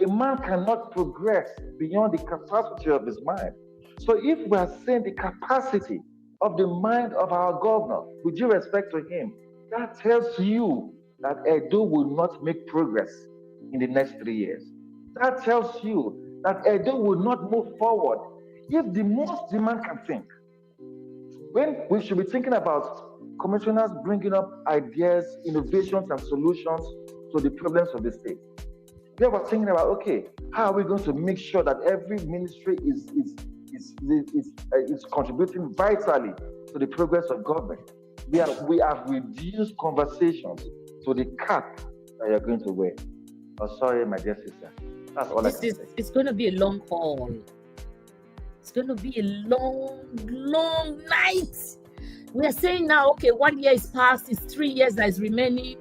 A man cannot progress beyond the capacity of his mind. So if we are saying the capacity of the mind of our governor, with due respect to him, that tells you that Edo will not make progress in the next 3 years. That tells you that Edo will not move forward. If the most the man can think, when we should be thinking about commissioners bringing up ideas, innovations, and solutions to the problems of the state, we were thinking about, okay, how are we going to make sure that every ministry is contributing vitally to the progress of government? We have reduced conversations to the cap that you're going to wear. Oh, sorry, my dear sister. That's all I can say. It's going to be a long haul. It's going to be a long night. We are saying now, okay, 1 year is past, it's 3 years that is remaining.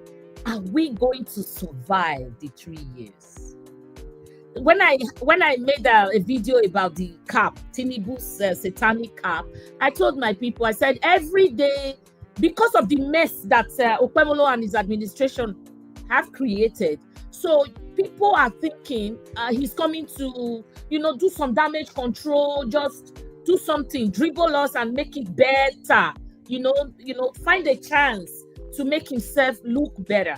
Are we going to survive the 3 years? When I made a video about the cap, Tinubu's satanic cap, I told my people, I said, every day, because of the mess that Okpebholo and his administration have created, so people are thinking he's coming to, do some damage control, just do something, dribble us and make it better, find a chance to make himself look better.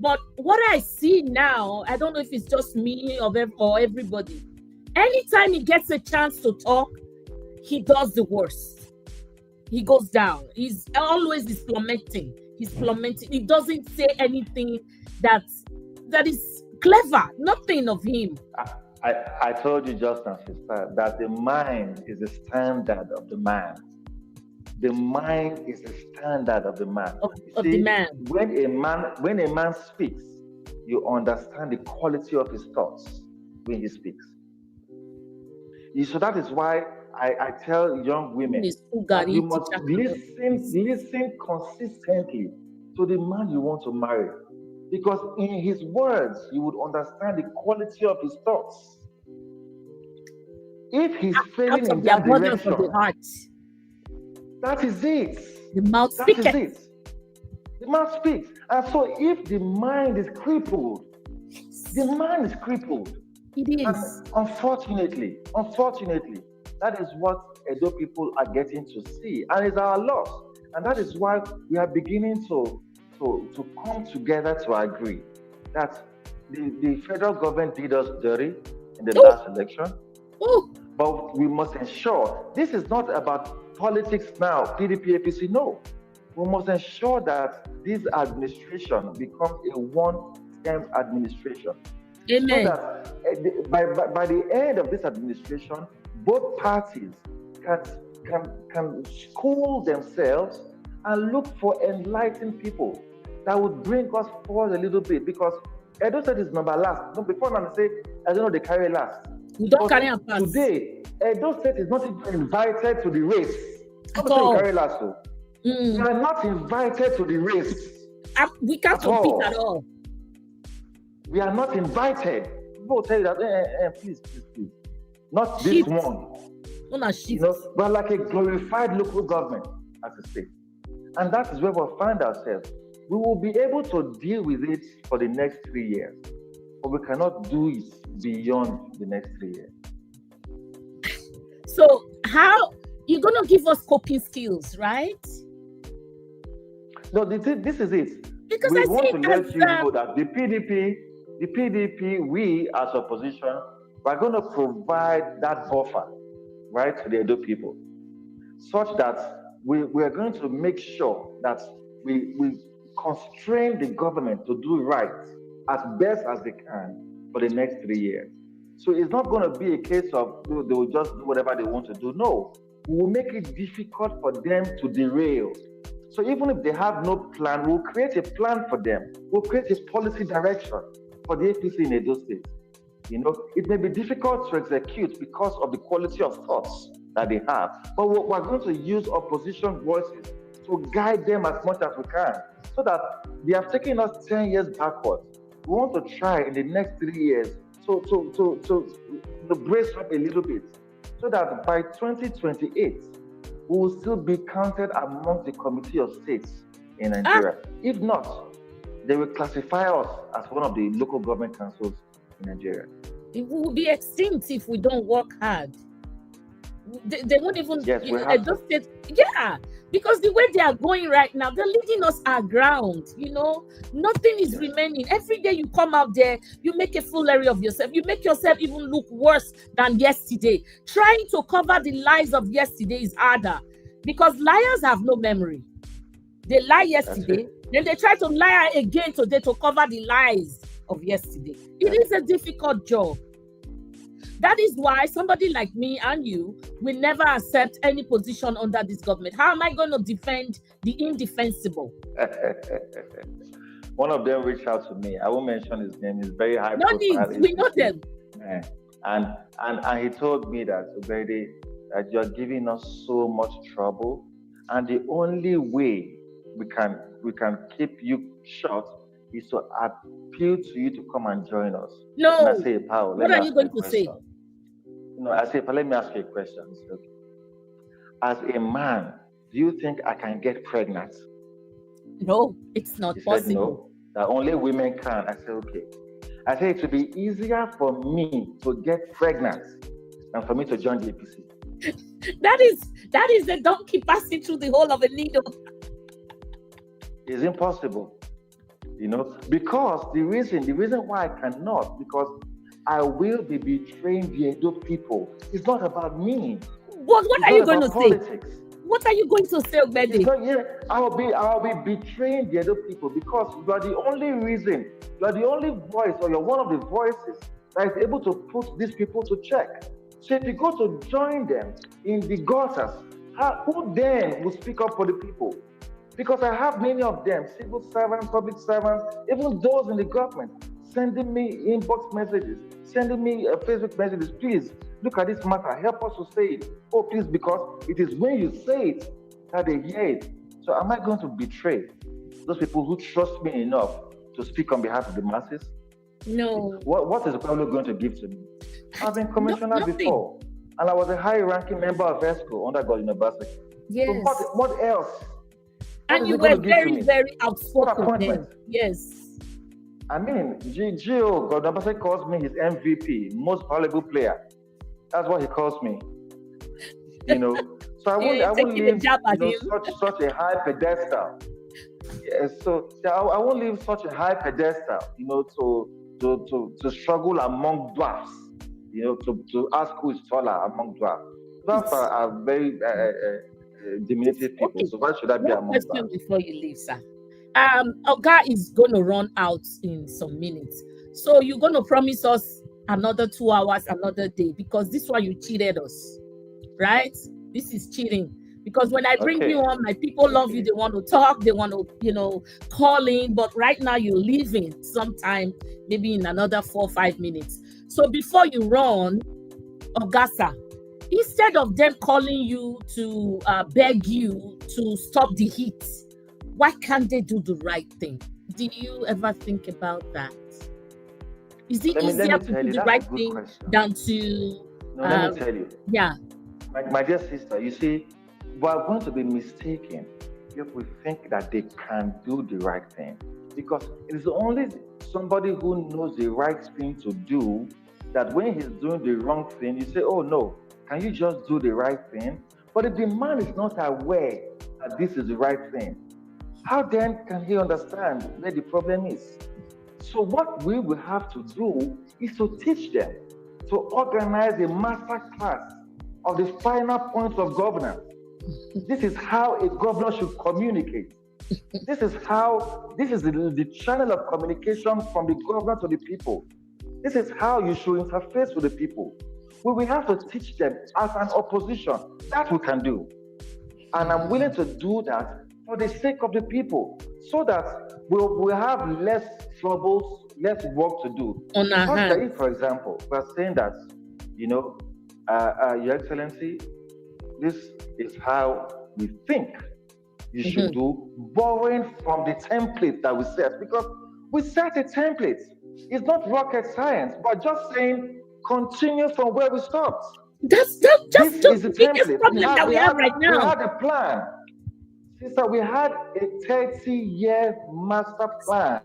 But what I see now, I don't know if it's just me or everybody. Anytime he gets a chance to talk, he does the worst. He goes down. He's always plummeting. He's plummeting. He doesn't say anything that is clever. Nothing of him. I told you just now, sister, that the mind is the standard of the man. The mind is the standard of the man. Of the man. When a man speaks, you understand the quality of his thoughts when he speaks. So that is why I tell young women that you must listen consistently to the man you want to marry. Because in his words, you would understand the quality of his thoughts. If he's failing in that direction, the heart. That is it. The mouth speaks. That is it. The mouth speaks. And so if the mind is crippled, the mind is crippled. It is. And unfortunately, that is what Edo people are getting to see. And it's our loss. And that is why we are beginning to come together to agree that the federal government did us dirty in the last election. But we must ensure this is not about politics now, PDP, APC, no. We must ensure that this administration becomes a one-term administration. Amen. So that by the end of this administration, both parties can school themselves and look for enlightened people that would bring us forward a little bit, because Edo State is number last. No, before now they say, I don't know, they carry last. We don't carry a pass. Today, Edo State is not even invited to the race. At all. Carry last, so. We are not invited to the race. We can't compete at all. We are not invited. People tell you that, please. Not this one. We're like a glorified local government as a state. And that is where we'll find ourselves. We will be able to deal with it for the next 3 years, but we cannot do it beyond the next 3 years. So how you're going to give us coping skills, right? No, this is it. Because we want to let you know that the PDP, we as opposition, we're going to provide that buffer, right, to the Edo people, such that we are going to make sure that we constrain the government to do right as best as they can for the next 3 years. So it's not going to be a case of they will just do whatever they want to do. No, we will make it difficult for them to derail. So even if they have no plan, we'll create a plan for them. We'll create a policy direction for the APC in Edo State. It may be difficult to execute because of the quality of thoughts that they have, but we're going to use opposition voices to guide them as much as we can, so that they have taken us 10 years backwards. We want to try in the next 3 years to brace up a little bit, so that by 2028, we will still be counted among the Committee of States in Nigeria. If not, they will classify us as one of the local government councils in Nigeria. It will be extinct if we don't work hard. They won't even. Yes, we have to. Yeah, because the way they are going right now, they're leading us aground. Nothing is remaining. Every day you come out there, you make a foolery of yourself. You make yourself even look worse than yesterday. Trying to cover the lies of yesterday is harder, because liars have no memory. They lie yesterday, then they try to lie again today to cover the lies of yesterday. It is a difficult job. That is why somebody like me and you will never accept any position under this government. How am I going to defend the indefensible? One of them reached out to me. I won't mention his name. He's very high. No need. We know them. And he told me that, Ubedi, that you're giving us so much trouble, and the only way we can keep you short is to appeal to you to come and join us. No. And I say, Paul, what are you going to say? I say, let me ask you a question. Okay. As a man, do you think I can get pregnant? No, it's not possible. Said, no, that only women can. I said, okay. I said it would be easier for me to get pregnant than for me to join the APC. That is a donkey passing through the hole of a needle. It's impossible, because the reason why I cannot, because I will be betraying the Edo people. It's not about me. What are you going to politics. say? What are you going to say, Ogbede? I'll be betraying the other people because you are the only reason, you are the only voice, or you're one of the voices that is able to put these people to check. So if you go to join them in the gutters, who then will speak up for the people? Because I have many of them, civil servants, public servants, even those in the government, sending me inbox messages, sending me Facebook messages. Please look at this matter. Help us to say it. Oh, please, because it is when you say it that they hear it. So am I going to betray those people who trust me enough to speak on behalf of the masses? No. What is the government going to give to me? I've been commissioner before, and I was a high-ranking member of ESCO under God University. Yes. So what else? And you were very, very outspoken. Yes. I mean, Gio Godabase calls me his MVP, most valuable player. That's what he calls me. So I won't leave such a high pedestal. Yeah, so I won't leave such a high pedestal, to struggle among dwarfs, to ask who is taller among dwarfs. Dwarfs are very diminutive people. Okay. So why should I be among dwarfs? One question before you leave, sir. Oga is going to run out in some minutes. So you're going to promise us another 2 hours, another day, because this one you cheated us, right? This is cheating. Because when I bring you on, my people love you. They want to talk. They want to, call in. But right now you're leaving sometime, maybe in another 4 or 5 minutes. So before you run, Ogasa, instead of them calling you to beg you to stop the heat, why can't they do the right thing? Did you ever think about that? Is it easier to do the right thing than to... let me tell you. Yeah. My dear sister, you see, we are going to be mistaken if we think that they can do the right thing. Because it is only somebody who knows the right thing to do that when he's doing the wrong thing, you say, oh no, can you just do the right thing? But if the man is not aware that this is the right thing, how then can he understand where the problem is? So what we will have to do is to teach them, to organize a master class of the final points of governance. This is how a governor should communicate. This is the channel of communication from the governor to the people. This is how you should interface with the people. We have to teach them as an opposition. That we can do. And I'm willing to do that for the sake of the people, so that we'll have less troubles, less work to do. On our hands. If, for example, we're saying that, Your Excellency, this is how we think you should do, borrowing from the template that we set, because we set a template. It's not rocket science, but just saying continue from where we stopped. That's just the biggest problem that we have right now. We had a plan. Sister, we had a 30-year master plan.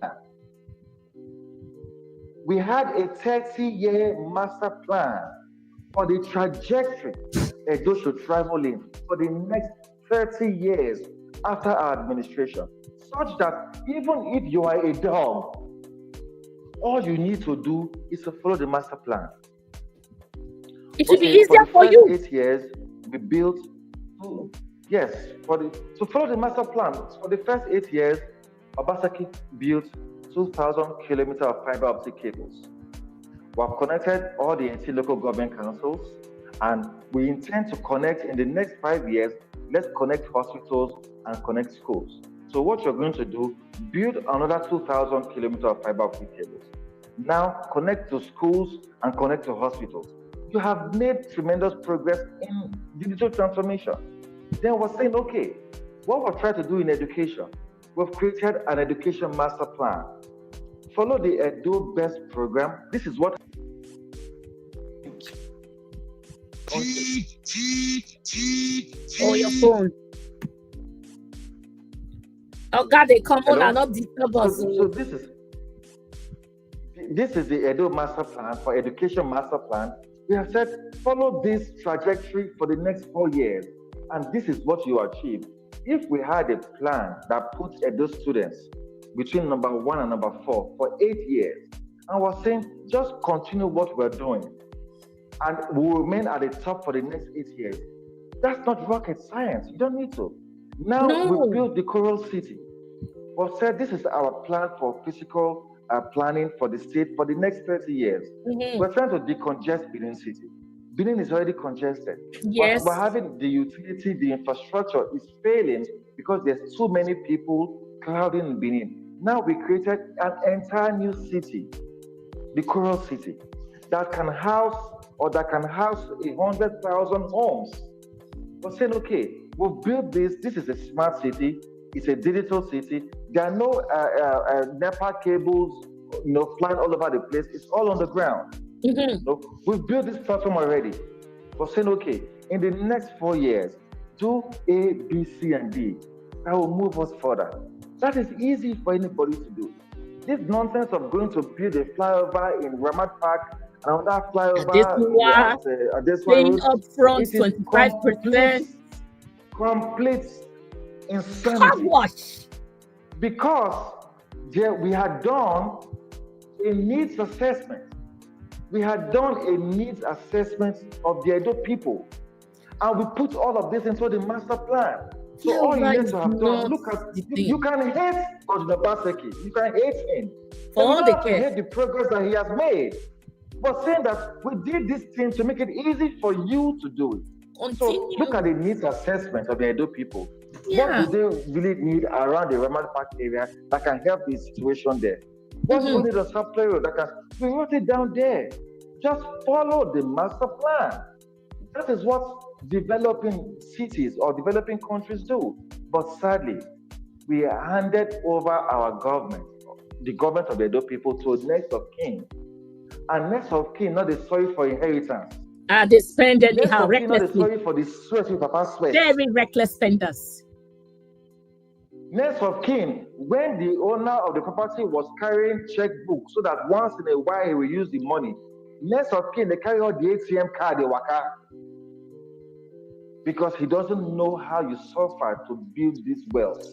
We had a 30-year master plan for the trajectory Edo should travel in for the next 30 years after our administration, such that even if you are a dog, all you need to do is to follow the master plan. It will be easier for you. 8 years, we built to follow the master plan. For the first 8 years, Obaseki built 2,000 kilometers of fiber optic cables. We have connected all the NC local government councils, and we intend to connect in the next 5 years. Let's connect hospitals and connect schools. So what you're going to do, build another 2,000 kilometers of fiber optic cables. Now connect to schools and connect to hospitals. You have made tremendous progress in digital transformation. Then we're saying, okay, what we're trying to do in education, we've created an education master plan. Follow the Edo Best program. This is what... Oh, your phone. Oh God, they come on and not disturb us. So this is the Edo master plan for education master plan. We have said, follow this trajectory for the next 4 years, and this is what you achieve. if we had a plan that put Edo students between number 1 and number 4 for 8 years, and we're saying just continue what we're doing, and we'll remain at the top for the next 8 years, that's not rocket science. You don't need to. Now we built the Coral City. We've said this is our plan for physical planning for the state for the next 30 years. We're trying to decongest Benin City. Benin is already congested. Yes. But we're having the utility, the infrastructure is failing because there's too many people crowding in Benin. Now we created an entire new city, the Coral City, that can house 100,000 homes. We're saying, okay, we've built this. This is a smart city. It's a digital city. There are no NEPA cables, flying all over the place. It's all on the ground. We've built this platform already. We're saying, okay, in the next 4 years, do A, B, C, and D. That will move us further. That is easy for anybody to do. This nonsense of going to build a flyover in Ramat Park, another flyover paying up front 25%. Complete insanity. Wash. Because we had done a needs assessment. We had done a needs assessment of the Edo people. And we put all of this into the master plan. So all you need to have done, look at, you can hate Governor Baseki. You can hate him. For all the care. Hate the progress that he has made. But saying that we did this thing to make it easy for you to do it. So look at the needs assessment of the Edo people. Yeah. What do they really need around the Ramat Park area that can help the situation there? What do we need a supply road that can, we wrote it down there. Just follow the master plan. That is what developing cities or developing countries do. But sadly, we handed over our government, the government of the Edo people, to next of kin. And next of kin, not the sorry for inheritance. They spend anyhow recklessly. Not the sorry for the sweat with Papa sweat. Very reckless spenders. Next of kin, when the owner of the property was carrying checkbook so that once in a while he will use the money, next of kin, they carry out the ATM card, they waka. Because he doesn't know how you suffer to build this wealth.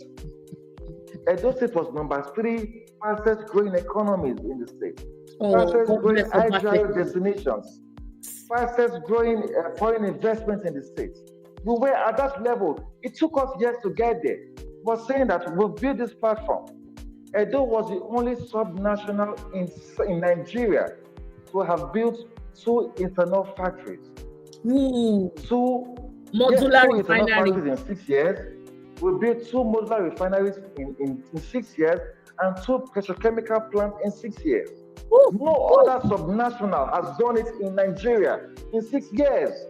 Edo State was number 3 fastest growing economies in the state. Fastest growing agile destinations. Fastest growing foreign investments in the state. We were at that level. It took us years to get there. We're saying that we'll build this platform. Edo was the only sub-national in Nigeria to have built 2 ethanol factories. 2 modular refineries in 6 years. We built 2 modular refineries in 6 years and 2 petrochemical plants in 6 years. No other sub-national has done it in Nigeria in 6 years.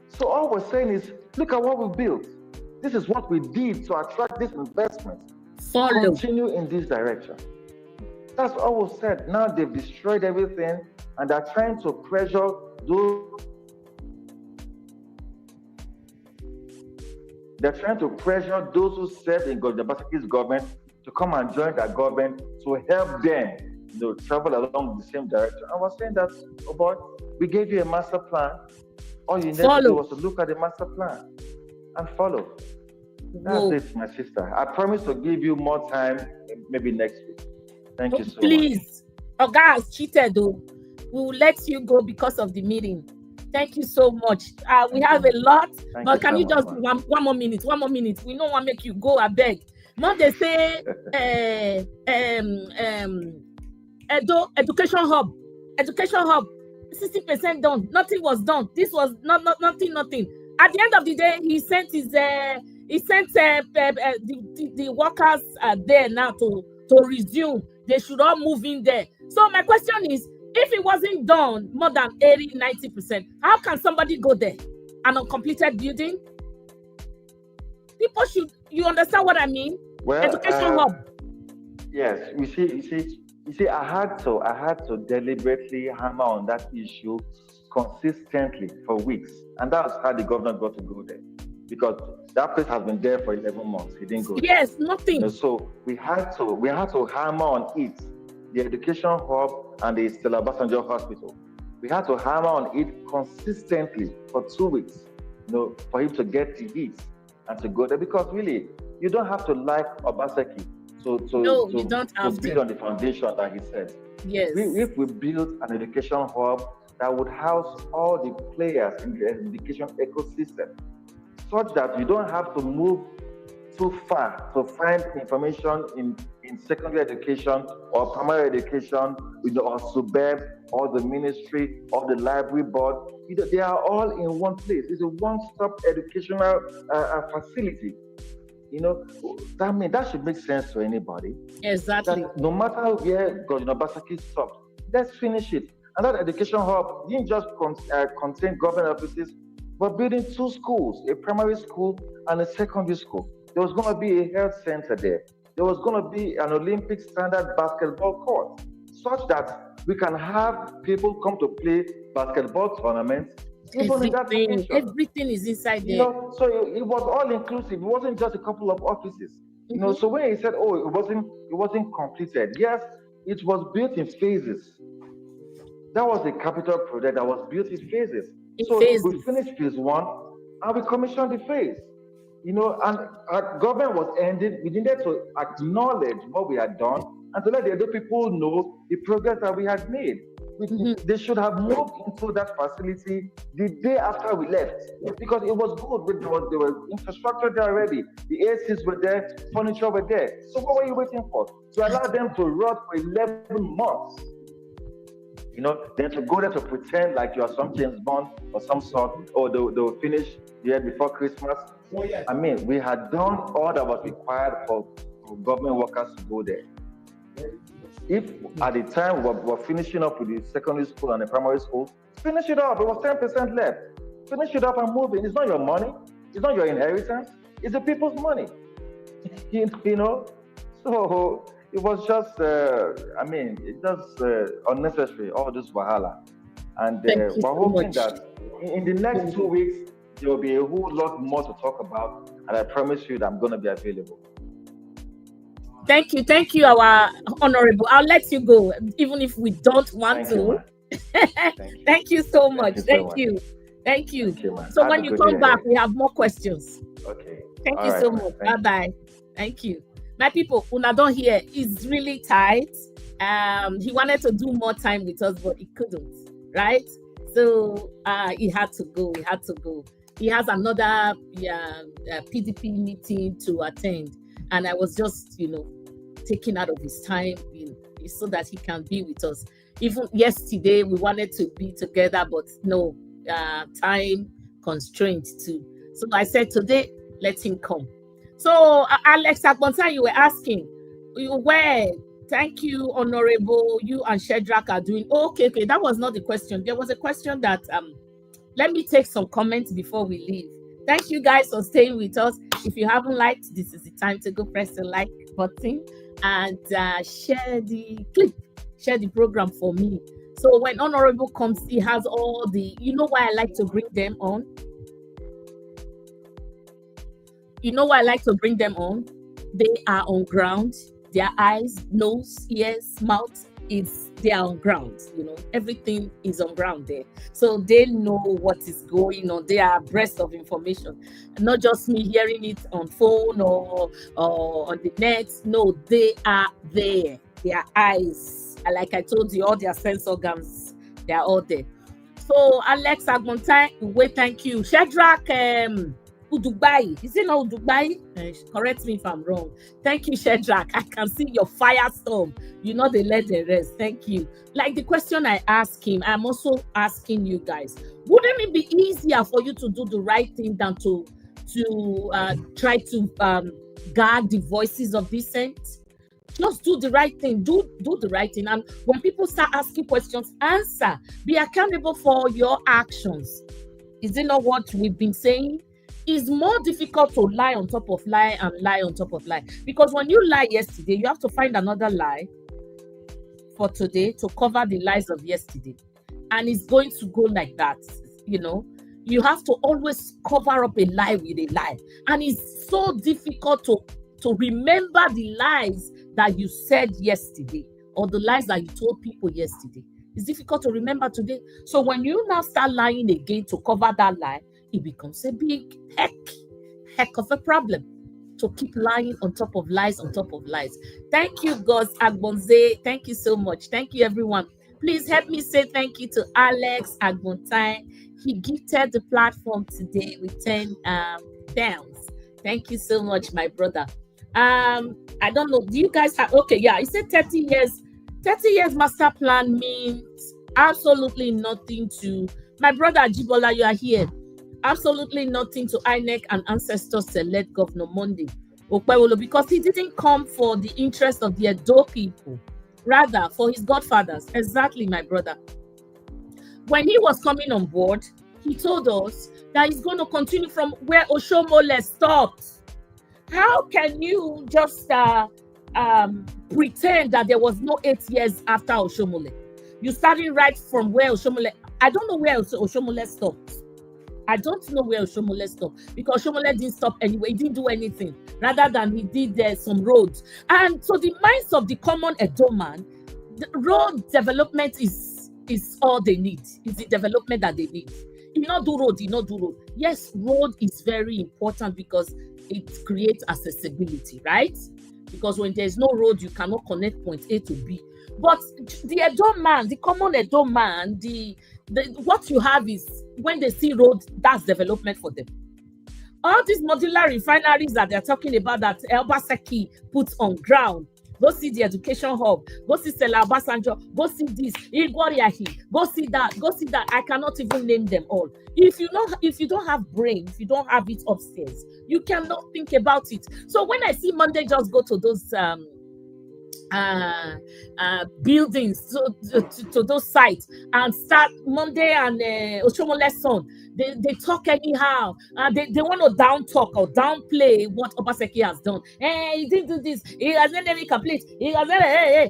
So all we're saying is, look at what we built. This is what we did to attract this investment. Continue in this direction. That's all we've said. Now they've destroyed everything and they're trying to pressure those. They're trying to pressure those who serve in Governor Baseki's government to come and join that government to help them travel along the same direction. I was saying that, oh boy, we gave you a master plan. All you need to do was to look at the master plan and follow. That's it, my sister. I promise to give you more time, maybe next week. Thank you so much. Please. Oga has cheated though. We will let you go because of the meeting. Thank you so much. We have a lot, but can you just one more minute? One more minute. We don't want to make you go. I beg. Not they say education hub. 60% done. Nothing was done. This was nothing. At the end of the day, he sent the workers there now to resume. They should all move in there. So my question is, if it wasn't done more than 80-90%, how can somebody go there? An uncompleted building? People should, you understand what I mean? Well, education hub. Yes, you see, I had to deliberately hammer on that issue consistently for weeks, and that's how the governor got to go there, because that place has been there for 11 months. He didn't go there. Yes, nothing. So we had to hammer on it, the education hub and the Stella Obasanjo Hospital. We had to hammer on it consistently for 2 weeks, for him to get the heat. and to go there, because really, you don't have to like Obaseki No, you don't to have build to. on the foundation that he said. Yes. If we build an education hub that would house all the players in the education ecosystem, such that you don't have to move too far to find information in secondary education or primary education, or suburb, or the ministry, or the library board. They are all in one place. It's a one-stop educational facility. That should make sense to anybody. Exactly. That no matter where Governor Obaseki stopped, let's finish it. And that education hub didn't just contain government offices, but building 2 schools, a primary school and a secondary school. There was going to be a health center there. There was going to be an Olympic standard basketball court, such that we can have people come to play basketball tournaments. Everything is inside there. So it was all inclusive. It wasn't just a couple of offices. So when he said, "Oh, it wasn't completed," yes, it was built in phases. That was a capital project that was built in phases. We finished phase 1 and we commissioned the phase. And our government was ended. We needed to acknowledge what we had done and to let the other people know the progress that we had made. They should have moved into that facility the day after we left, because it was good. There was infrastructure there already. The ACs were there, furniture were there. So what were you waiting for? To allow them to rot for 11 months. Then to go there to pretend like you are some James Bond or some sort, or they'll finish the year before Christmas. I mean, we had done all that was required for government workers to go there. If at the time we're finishing up with the secondary school and the primary school, finish it up. It was 10% left. Finish it up and move it. It's not your money. It's not your inheritance. It's the people's money. So it was just, it's just unnecessary, all this wahala. And we're hoping that in the next 2 weeks, there will be a whole lot more to talk about. And I promise you that I'm going to be available. Thank you, our honorable. I'll let you go, even if we don't want to. Thank you so much. Thank you. So when you come back, we have more questions. Okay. Thank you so much. Bye-bye. Thank you. My people, Una don't hear, is really tight. He wanted to do more time with us, but he couldn't, right? So he had to go. He has another PDP meeting to attend. And I was just, taking out of his time, so that he can be with us. Even yesterday, we wanted to be together, but no, time constraints too. So I said today, let him come. So Alex Agbonta, you were asking, where? Thank you, Honorable. You and Shedrack are doing. Okay. That was not the question. There was a question that, let me take some comments before we leave. Thank you guys for staying with us. If you haven't liked, this is the time to go press the like button and share the clip, share the program for me. So when Honorable comes, he has all the, why I like to bring them on? Why I like to bring them on? They are on ground. Their eyes, nose, ears, mouth, they are on ground. Everything is on ground there. So they know what is going on. They are abreast of information. Not just me hearing it on phone or on the net. No, they are there. Their eyes, like I told you, all their sense organs, they are all there. So Alex Agbonta, thank you. Shedrack Udubai. Is it not Udubai? Correct me if I'm wrong. Thank you, Shedrack. I can see your firestorm. They let the rest. Thank you. Like the question I asked him, I'm also asking you guys. Wouldn't it be easier for you to do the right thing than to try to guard the voices of dissent? Just do the right thing. Do the right thing. And when people start asking questions, answer. Be accountable for your actions. Is it not what we've been saying? It's more difficult to lie on top of lie and lie on top of lie. Because when you lie yesterday, you have to find another lie for today to cover the lies of yesterday. And it's going to go like that, You have to always cover up a lie with a lie. And it's so difficult to remember the lies that you said yesterday or the lies that you told people yesterday. It's difficult to remember today. So when you now start lying again to cover that lie, it becomes a big heck of a problem to keep lying on top of lies on top of lies. Thank you, Gus Agbonze. Thank you so much. Thank you, everyone. Please help me say thank you to Alex Agbontai. He gifted the platform today with 10 pounds. Thank you so much, my brother. I don't know. Do you guys have? Okay, yeah. He said 30 years. 30 years master plan means absolutely nothing to my brother Ajibola. You are here. Absolutely nothing to INEC and ancestors select Governor Monday Okpewolo, because he didn't come for the interest of the Edo people, rather for his godfathers. Exactly, my brother. When he was coming on board, he told us that he's going to continue from where Oshomole stopped. How can you just pretend that there was no 8 years after Oshomole? You started right from where Oshomole. I don't know where Oshomole stopped. I don't know where Oshomole stopped, because Oshomole didn't stop anyway. He didn't do anything rather than he did some roads. And so the minds of the common Edo man, the road development is all they need. It's the development that they need. You not do road, you not do road. Yes, road is very important because it creates accessibility, right? Because when there's no road, you cannot connect point A to B. But the Edo man, the common Edo man, what you have is, when they see road, that's development for them. All these modular refineries that they're talking about that Obaseki puts on ground, go see the education hub, go see Stella Obasanjo, go see this, go see that. I cannot even name them all. If you don't have brain, if you don't have it upstairs, you cannot think about it. So when I see Monday just go to those buildings, to those sites, and start Monday and Oshomole son, they talk anyhow. They want to down talk or downplay what Obaseki has done. Hey, he didn't do this. He has not any complete. He has I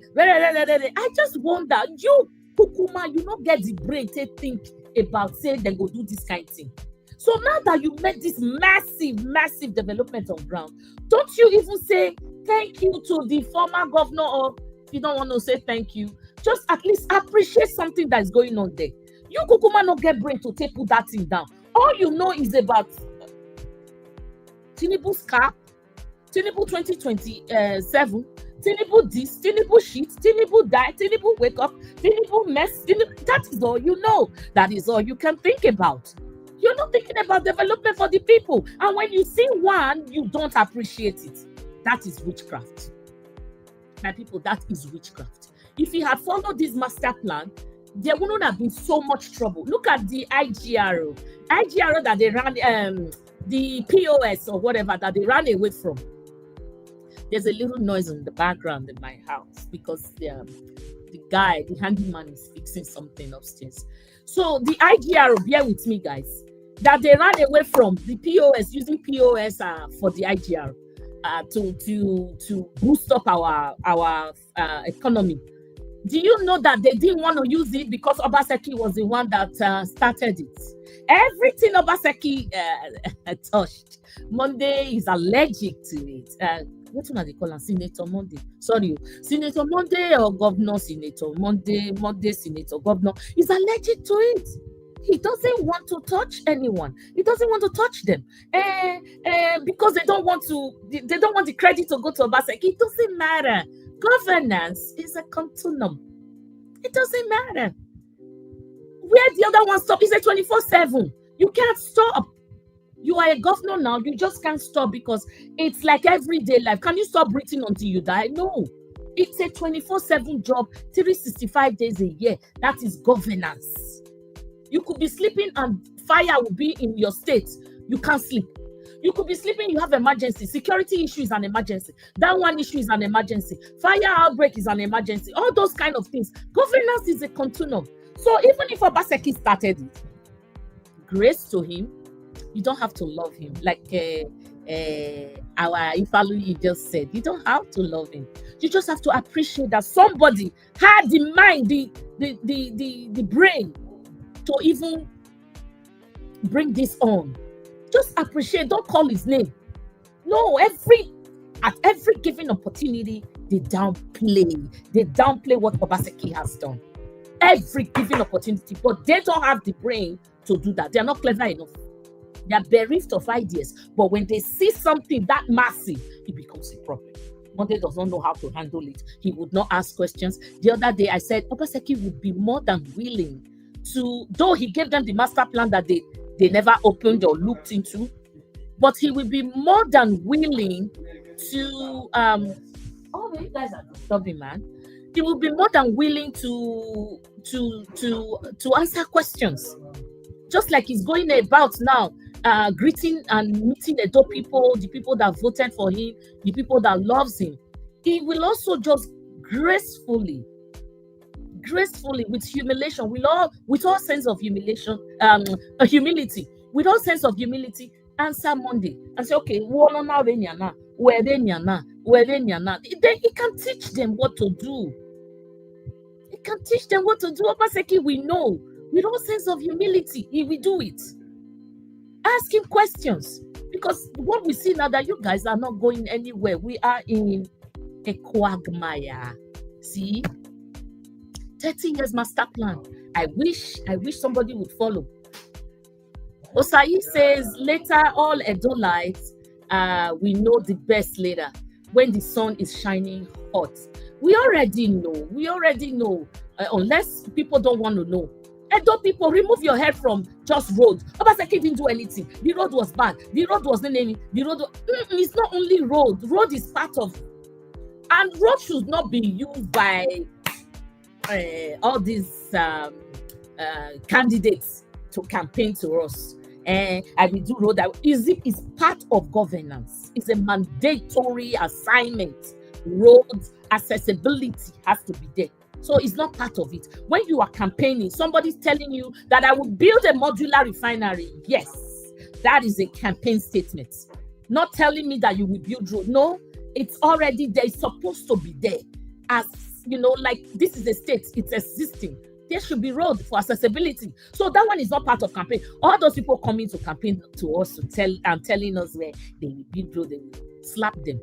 just wonder, you Kukuma, you not get the brain to think about saying they go do this kind of thing. So now that you made this massive development on ground, don't you even say thank you to the former governor? Or if you don't want to say thank you, just at least appreciate something that is going on there. You Kukuma not get brain to take put that thing down. All you know is about Tinubu's car, Tinubu 2027, Tinubu this, Tinubu shit, Tinubu die, Tinubu wake up, Tinubu mess, that is all you know. That is all you can think about. You're not thinking about development for the people. And when you see one, you don't appreciate it. That is witchcraft. My people, that is witchcraft. If he had followed this master plan, there wouldn't have been so much trouble. Look at the IGRO that they ran, the POS or whatever that they ran away from. There's a little noise in the background in my house because the handyman is fixing something upstairs. So the IGRO, bear with me, guys, that they ran away from the POS, using POS for the IGRO to boost up our economy. Do you know that they didn't want to use it because Obaseki was the one that started it? Everything Obaseki touched, Monday is allergic to it. What do they call him? Senator Monday. Sorry, Senator Monday or Governor Senator Monday, Senator Governor is allergic to it. He doesn't want to touch anyone. He doesn't want to touch them, because they don't want the credit to go to Obaseki. It doesn't matter. Governance is a continuum. It doesn't matter. Where the other one stop is a 24/7. You can't stop. You are a governor now. You just can't stop because it's like everyday life. Can you stop breathing until you die? No. It's a 24/7 job, 365 days a year. That is governance. You could be sleeping and fire will be in your state. You can't sleep. You could be sleeping, you have emergency. Security issue is an emergency. That one issue is an emergency. Fire outbreak is an emergency. All those kind of things. Governance is a continuum. So even if Obaseki started it, grace to him, you don't have to love him. Like our Ifaluyi just said, you don't have to love him. You just have to appreciate that somebody had the mind, the brain to even bring this on. Just appreciate, don't call his name. No, at every given opportunity, they downplay what Obaseki has done. Every given opportunity, but they don't have the brain to do that. They're not clever enough. They are bereft of ideas. But when they see something that massive, it becomes a problem. Monday does not know how to handle it. He would not ask questions. The other day, I said Obaseki would be more than willing to, though he gave them the master plan that they never opened or looked into, but he will be more than willing to oh, you guys are disturbing, man. He will be more than willing to answer questions, just like he's going about now, greeting and meeting the people that voted for him, the people that loves him. He will also just gracefully, with humiliation, with all sense of humiliation, humility, with all sense of humility, answer Monday and say, okay, then he can teach them what to do. He can teach them what to do. Obaseki, we know, with all sense of humility, he will do it. Ask him questions, because what we see now that you guys are not going anywhere. We are in a quagmire. See, 30 years master plan. I wish somebody would follow. Osayi says, later all Edolites, we know the best later when the sun is shining hot. We already know. Unless people don't want to know. Edo people, remove your head from just road. Obaseki didn't do anything. The road was bad. The road was it's not only road. Road is part of, and road should not be used by all these candidates to campaign to us. I will do road. It's part of governance. It's a mandatory assignment. Road accessibility has to be there. So it's not part of it. When you are campaigning, somebody's telling you that I will build a modular refinery. Yes, that is a campaign statement. Not telling me that you will build road. No, it's already there. It's supposed to be there. As you know, like this is a state, it's existing. There should be road for accessibility. So that one is not part of campaign. All those people coming to campaign to us to telling us where they will build road, they will slap them.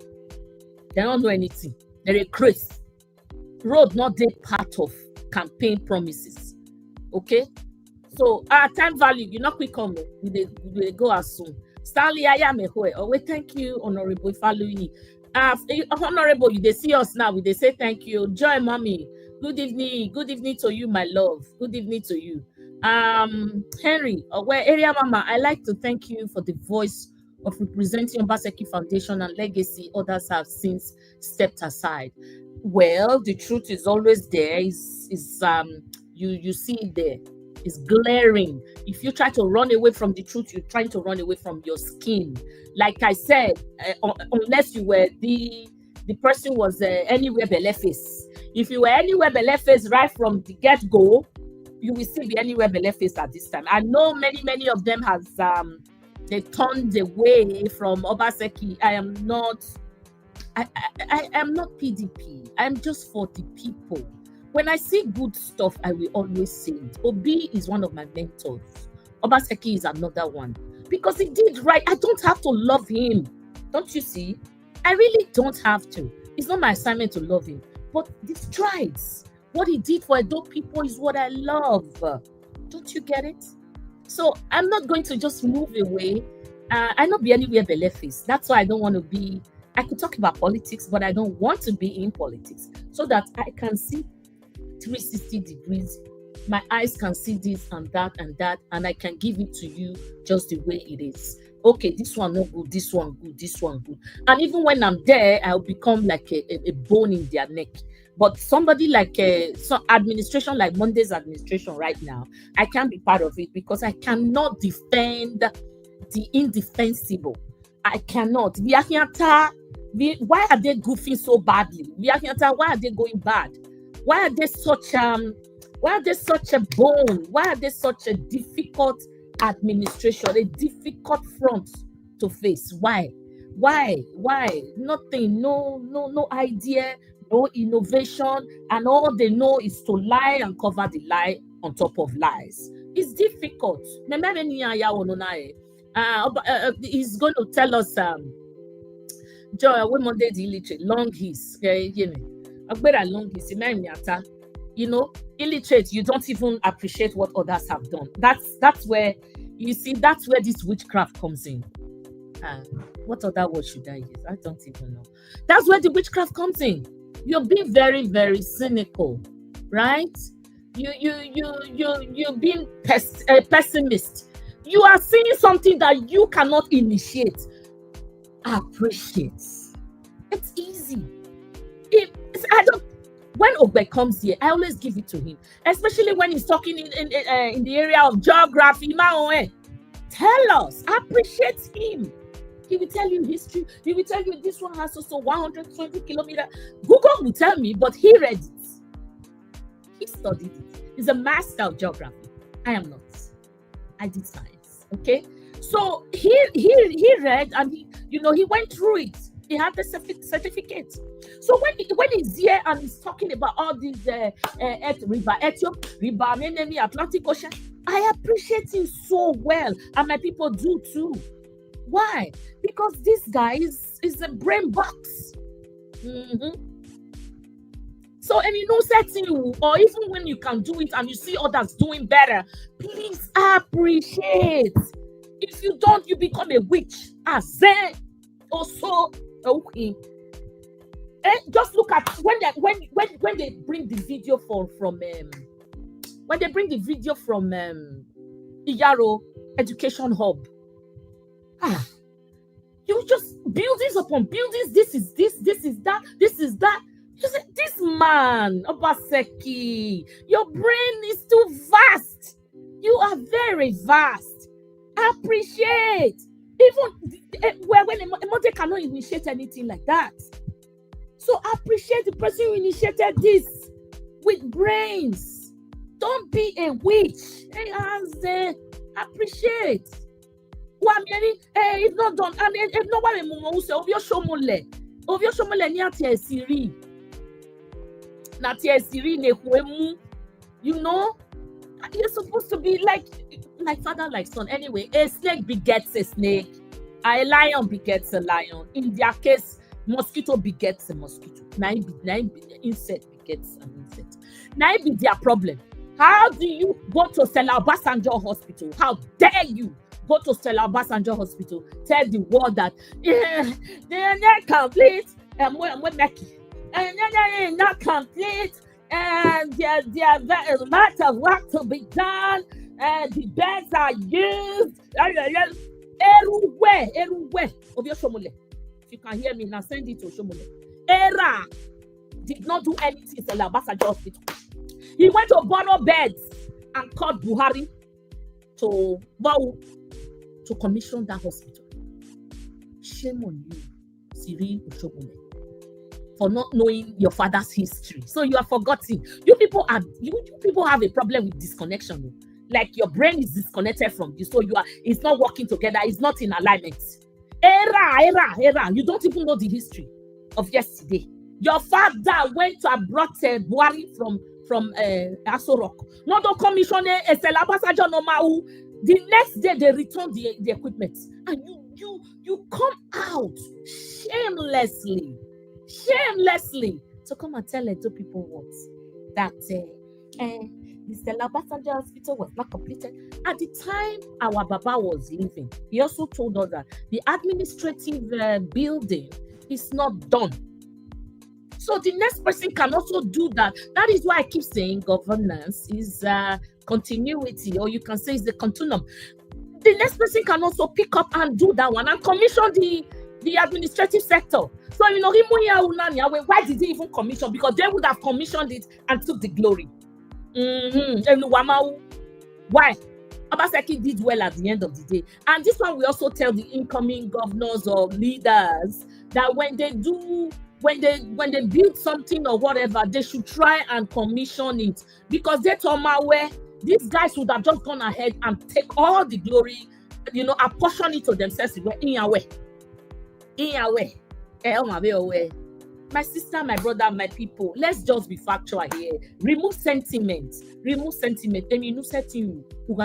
They don't know anything. They're a craze. Road not the part of campaign promises. Okay? So our time value, you're not quick on we go as soon. Stanley Ayamehoe. Oh, wait, thank you, Honorable Ifaluyi. Honorable, they see us now. They say thank you. Joy, mommy. Good evening. Good evening to you, my love. Good evening to you. Henry, where area mama, I like to thank you for the voice of representing Obaseki Foundation and legacy. Others have since stepped aside. Well, the truth is always there. You see it there. It's glaring. If you try to run away from the truth, you're trying to run away from your skin. Like I said, unless you were the person was anywhere beleface. If you were anywhere beleface right from the get-go, you will still be anywhere beleface at this time. I know many of them has they turned away from Obaseki. I am not PDP. I'm just for the people. When I see good stuff, I will always say it. Obi is one of my mentors. Obaseki is another one. Because he did right. I don't have to love him. Don't you see? I really don't have to. It's not my assignment to love him. But the strides, what he did for Edo people is what I love. Don't you get it? So I'm not going to just move away. I not be anywhere beleface. That's why I don't want to be. I could talk about politics, but I don't want to be in politics so that I can see 360 degrees. My eyes can see this and that, and I can give it to you just the way it is. Okay, this one not good, this one good, this one good. And even when I'm there, I'll become like a bone in their neck. But somebody like some administration like Monday's administration right now, I can't be part of it because I cannot defend the indefensible. I cannot. Why are they goofing so badly? Why are they going bad? Why are they such a bone? Why are they such a difficult administration, a difficult front to face? Why? Nothing, no idea, no innovation, and all they know is to lie and cover the lie on top of lies. It's difficult. He's going to tell us Joy, when Monday the illiterate, long his, illiterate, you don't even appreciate what others have done. That's where You see, that's where this witchcraft comes in. What other word should I use? I don't even know. That's where the witchcraft comes in. You're being very, very cynical, right? You're being pessimist. You are seeing something that you cannot initiate. Appreciate. It's easy. When Ogbe comes here, I always give it to him, especially when he's talking in the area of geography. Tell us, appreciate him. He will tell you history. He will tell you this one has also 120 kilometers. Google will tell me, but he read it. He studied it. He's a master of geography. I am not. I did science. Okay, so he read, and he went through it. He had the certificate. So when he's here and he's talking about all these river, Ethiopia, river, Menemi, Atlantic Ocean, I appreciate him so well, and my people do too. Why? Because this guy is a brain box. So, and setting you, or even when you can do it and you see others doing better, please appreciate. If you don't, you become a witch. Also, okay. And just look at when they bring the video from Iyaro Education Hub. You just buildings upon buildings. This is that. You say, this man, Obaseki, your brain is too vast. You are very vast. Appreciate. Even when a mother cannot initiate anything like that. So appreciate the person who initiated this with brains. Don't be a witch. Appreciate. It's not done. And if nobody will say, Ovio Shomole ni ati esiri. Na ti esiri ne kwemu. You're supposed to be like father, like son. Anyway, a snake begets a snake. A lion begets a lion. In their case, mosquito begets a mosquito. Insect begets an insect. Now be their problem. How do you go to Stella Obasanjo Hospital? How dare you go to Stella Obasanjo Hospital? Tell the world that they're not complete. And not complete. And there's a lot of work to be done. And the beds are used. Everywhere. If you can hear me now, send it to Shomole. Era did not do anything in Stella Obasanjo Hospital. He went to borrow beds and called Buhari to commission that hospital. Shame on you, Siri Oshomole, for not knowing your father's history. So you are forgotten. You people have a problem with disconnection. Like your brain is disconnected from you, so it's not working together. It's not in alignment. Era. You don't even know the history of yesterday. Your father went to brought Buhari from Aso Rock. Not to commission Stella Obasanjo Nomau. The next day they returned the equipment, and you come out shamelessly to come and tell Edo people what that the Stella Obasanjo Hospital was not completed. At the time our Baba was leaving, he also told us that the administrative building is not done. So the next person can also do that. That is why I keep saying governance is continuity, or you can say it's the continuum. The next person can also pick up and do that one and commission the administrative sector. So, why did he even commission? Because they would have commissioned it and took the glory. Why? Obaseki did well at the end of the day. And this one we also tell the incoming governors or leaders that when they build something or whatever, they should try and commission it, because they told me where these guys would have just gone ahead and take all the glory, apportion it to themselves. In your way. My sister, my brother, my people, let's just be factual here. Remove sentiment. And you know setting you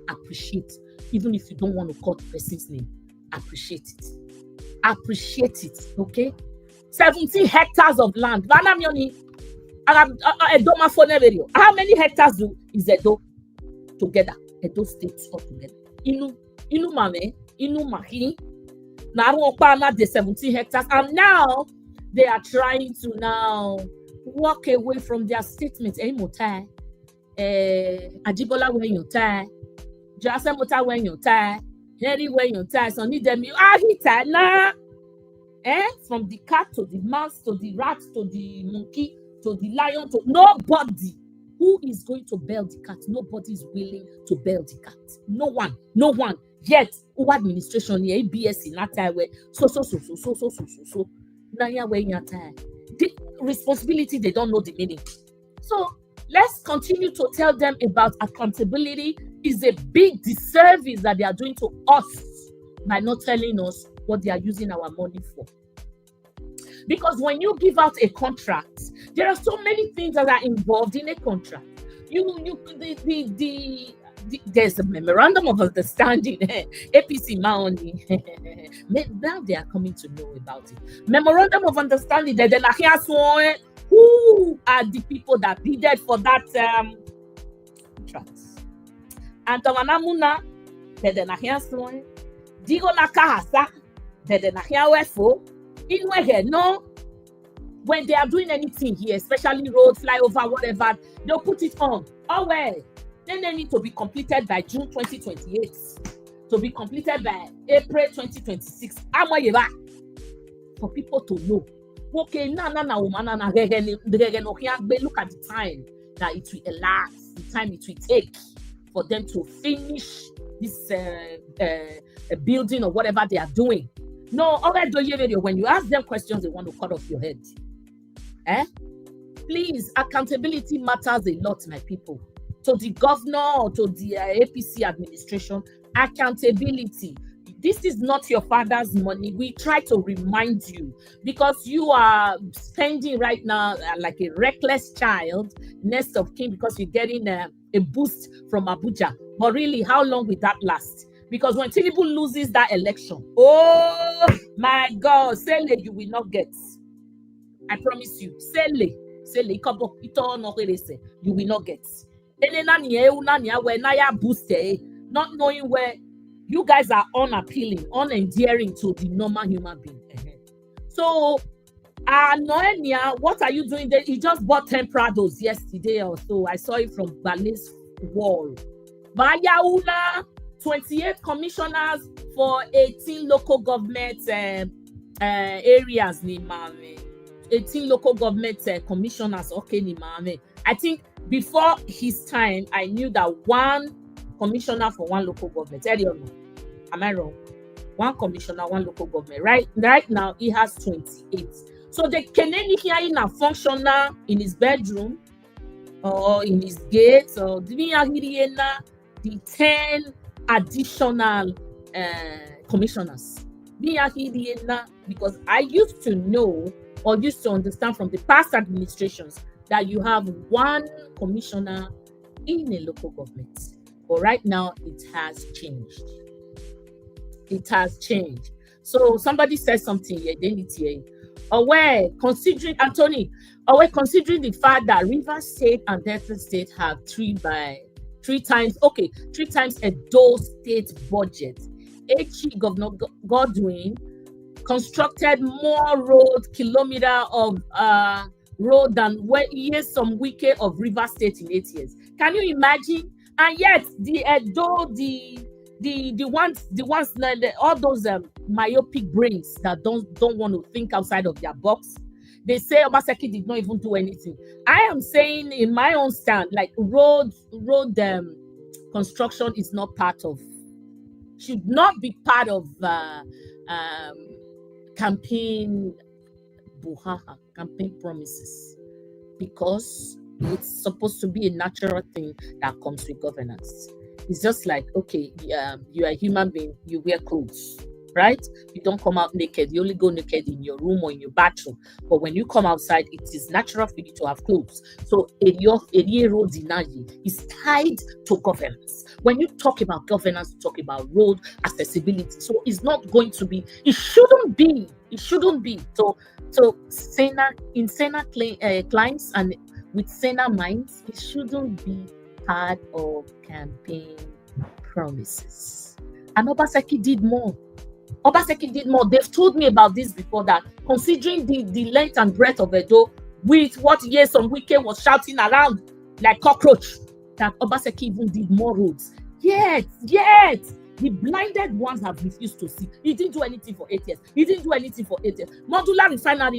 appreciate. Even if you don't want to call the person's name, appreciate it. Okay? 17 hectares of land. How many hectares is Edo? together. Edo states all together. Inu mame, inu mahi. Naru the 17 hectares, and now they are trying to now walk away from their statements. Ajibola when you tie, Jasemota when you tie, Henry when you tie, so need them you na. From the cat to the mouse to the rat to the monkey to the lion to nobody who is going to bail the cat. Nobody is willing to bail the cat. No one. Yet, who administration here, ABS in that time where so. Now where you time. The responsibility, they don't know the meaning. So let's continue to tell them about accountability. Is a big disservice that they are doing to us by not telling us what they are using our money for. Because when you give out a contract, there are so many things that are involved in a contract. There's a memorandum of understanding. APC only. Now they are coming to know about it. Memorandum of understanding. Who are the people that bidded for that contract? And Tawanamuna, Digo Nakahasa, no. When they are doing anything here, especially road, flyover, whatever, they'll put it on. Oh well, then they need to be completed by June 2028, to be completed by April 2026. For people to know. Okay, look at the time that it will elapse, the time it will take for them to finish this building or whatever they are doing. No, when you ask them questions, they want to cut off your head. Please, accountability matters a lot, my people. To the governor or to the APC administration, accountability. This is not your father's money. We try to remind you because you are spending right now like a reckless child, next of kin, because you're getting a boost from Abuja. But really, how long will that last? Because when Tinubu loses that election, oh my God, Sele, you will not get. I promise you, Sele, you will not get. Not knowing where you guys are unappealing, unendearing to the normal human being. So, Noemia, what are you doing there? He just bought 10 Prados yesterday or so. I saw it from Balin's wall. Bayaula, 28 commissioners for 18 local government areas. 18 local government commissioners. Okay, Nimame. I think before his time, I knew that one commissioner for one local government. Am I wrong? One commissioner, one local government. Right now, he has 28. So the Keneni here in a functional in his bedroom or in his gate or the 10 additional commissioners. Because I used to know or used to understand from the past administrations that you have one commissioner in a local government. But right now, it has changed. It has changed. So somebody said something here, then it's here. Considering considering the fact that Rivers State and Delta State have three times Edo State budget. HE Governor Godwin constructed more road kilometer of road than some weekend of Rivers State in 8 years. Can you imagine? And yet the Edo, the ones all those myopic brains that don't want to think outside of their box, they say Obaseki did not even do anything. I am saying in my own stand, like road construction is not should not be part of campaign promises, because it's supposed to be a natural thing that comes with governance. It's just like, okay, you are a human being, you wear clothes, right? You don't come out naked. You only go naked in your room or in your bathroom. But when you come outside, it is natural for you to have clothes. So road is tied to governance. When you talk about governance, you talk about road accessibility. So it's not going to be, it shouldn't be. So Sena clients and with Sena minds, it shouldn't be part of campaign promises. And Obaseki did more. Obaseki did more. They've told me about this before, that considering the length and breadth of Edo, with what Yeson Wike was shouting around like cockroach, that Obaseki even did more roads. Yet, the blinded ones have refused to see. He didn't do anything for 8 years. He didn't do anything for 8 years. Modular refinery,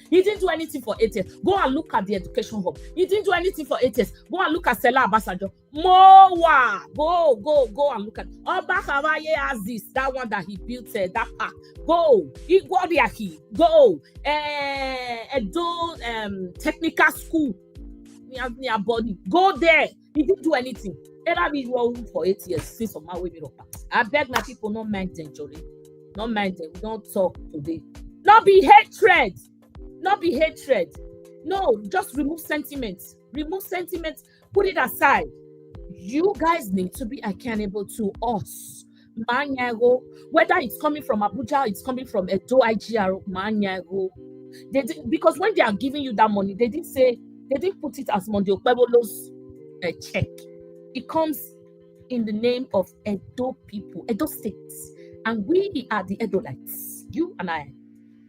he didn't do anything for 8 years. Go and look at the education hub. He didn't do anything for 8 years. Go and look at Sela Abasajo. Mowa. Go and look at. Oba Hawaye has this, that one that he built, that park. Go. Igwadiaki. Go. Edo technical school. Near body. Go there. He didn't do anything. For 8 years since on my way. I beg my people, not mind them, Jory. Not mind them. We don't talk today. Not be hatred. Not be hatred. No, just remove sentiments. Remove sentiments. Put it aside. You guys need to be accountable to us. Manyago, whether it's coming from Abuja, it's coming from Edo IGR, Manyago. Because when they are giving you that money, they didn't put it as Monday Okpebolo's check. It comes in the name of Edo people, Edo states, and we are the Edolites. You and I,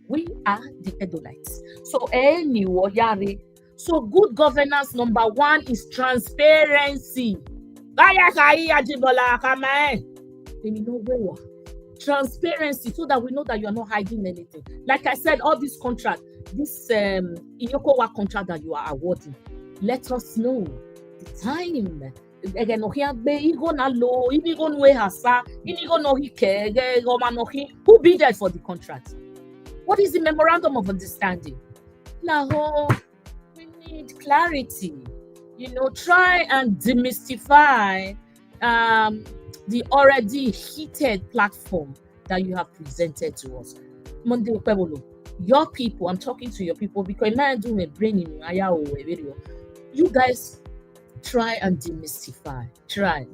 we are the Edolites. So anyway, so good governance number 1 is transparency. Transparency, so that we know that you are not hiding anything. Like I said, all this contract, this Iyokowa contract that you are awarding, let us know the time. Who bid for the contract? What is the memorandum of understanding? Now, we need clarity. Try and demystify the already heated platform that you have presented to us. Monday Pebolo, your people, I'm talking to your people because I'm doing a brain in you guys. Try and demystify. Try.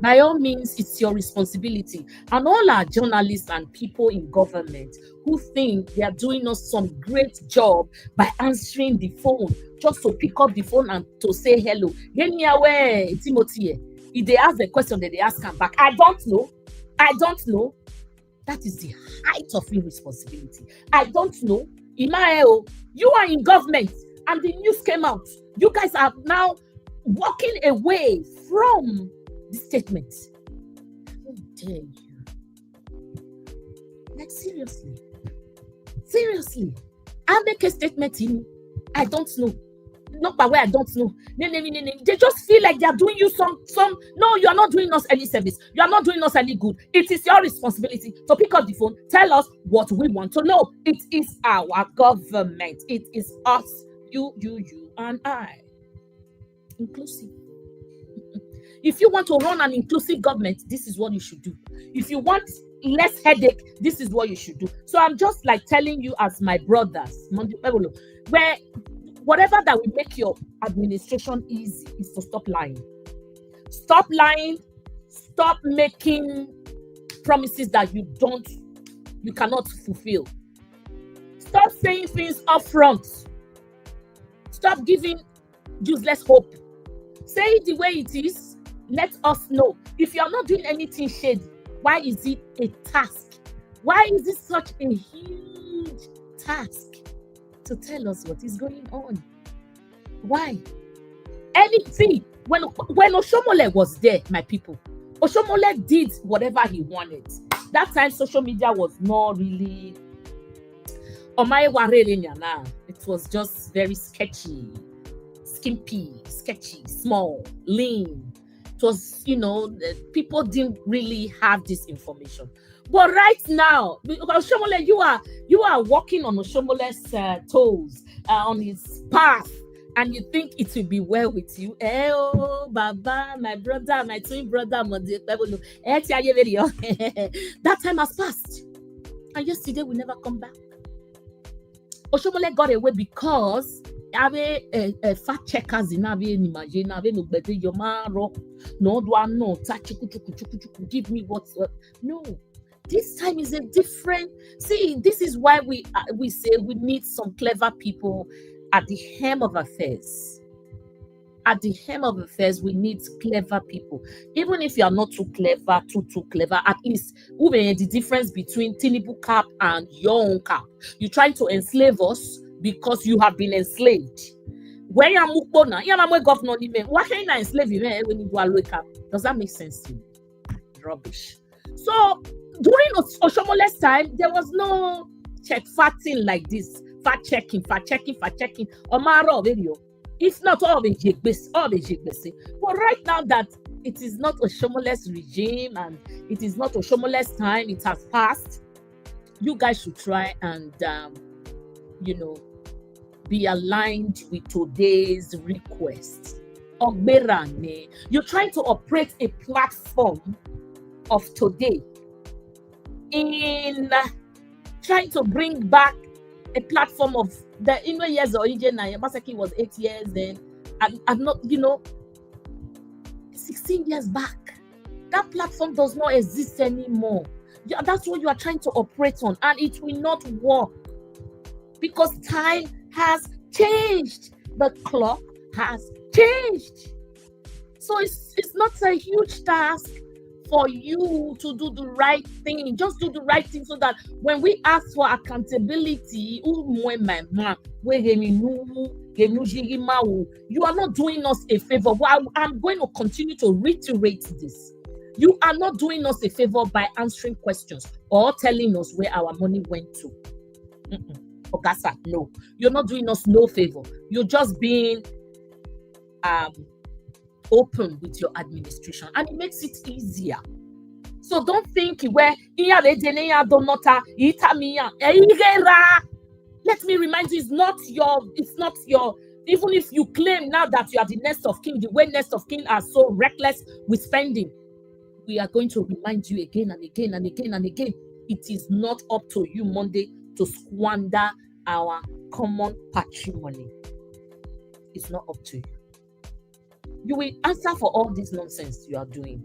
By all means, it's your responsibility. And all our journalists and people in government who think they are doing us some great job by answering the phone, just to pick up the phone and to say hello. Timothy, if they ask the question, that they ask them back. I don't know. That is the height of irresponsibility. I don't know. Imaeo, you are in government and the news came out. You guys are now walking away from the statement. How dare you? Like seriously. I make a statement in, I don't know. Not by way I don't know. They just feel like they are doing you some. No, you are not doing us any service. You are not doing us any good. It is your responsibility to pick up the phone, tell us what we want to know. It is our government. It is us, you, and I. Inclusive. If you want to run an inclusive government, this is what you should do. If you want less headache, this is what you should do. So I'm just like telling you as my brothers, where whatever that will make your administration easy is to stop lying. Stop lying. Stop making promises that you cannot fulfill. Stop saying things up front. Stop giving useless hope. Say it the way it is. Let us know. If you are not doing anything shady, why is it a task? Why is it such a huge task to tell us what is going on? Why? Anything. When Oshomole was there, my people, Oshomole did whatever he wanted. That time, social media was not really. It was just very sketchy, skimpy, sketchy, small, lean. It was, people didn't really have this information. But right now, Oshomole, you are walking on Oshomole's toes, on his path, and you think it will be well with you. Oh, Baba, my brother, my twin brother, that time has passed. And yesterday we never come back. Oshomole got away because fact checkers in give me what's no. This time is a different. See, this is why we say we need some clever people at the helm of affairs. at the helm of affairs, we need clever people. Even if you are not too clever, too clever, at least the difference between Tinubu cap and your own cap. You're trying to enslave us because you have been enslaved. When you're Mukbona, you're not governor, why can't you enslave you when you do a wake up? Does that make sense to you? Rubbish. So during Oshomole's time, there was no check-fatting like this. Fact-checking. Omaro video. If not all the jigbesi. But right now that it is not Oshomole's regime and it is not Oshomole's time, it has passed, you guys should try and, be aligned with today's request. Ogberane, you're trying to operate a platform of today in trying to bring back a platform of the years or Yabasaki was 8 years then, and not 16 years back. That platform does not exist anymore. Yeah, that's what you are trying to operate on, and it will not work because time has changed. The clock has changed. So it's not a huge task for you to do the right thing. Just do the right thing so that when we ask for accountability, you are not doing us a favor. Well, I'm going to continue to reiterate this. You are not doing us a favor by answering questions or telling us where our money went to. Ogasa, no. You're not doing us no favor. You're just being open with your administration, and it makes it easier. So don't think let me remind you, it's not your, even if you claim now that you are the next of kin, the way next of kin are so reckless with spending, we are going to remind you again and again and again and again. It is not up to you, Monday, to squander our common patrimony. It's not up to you. You will answer for all this nonsense you are doing.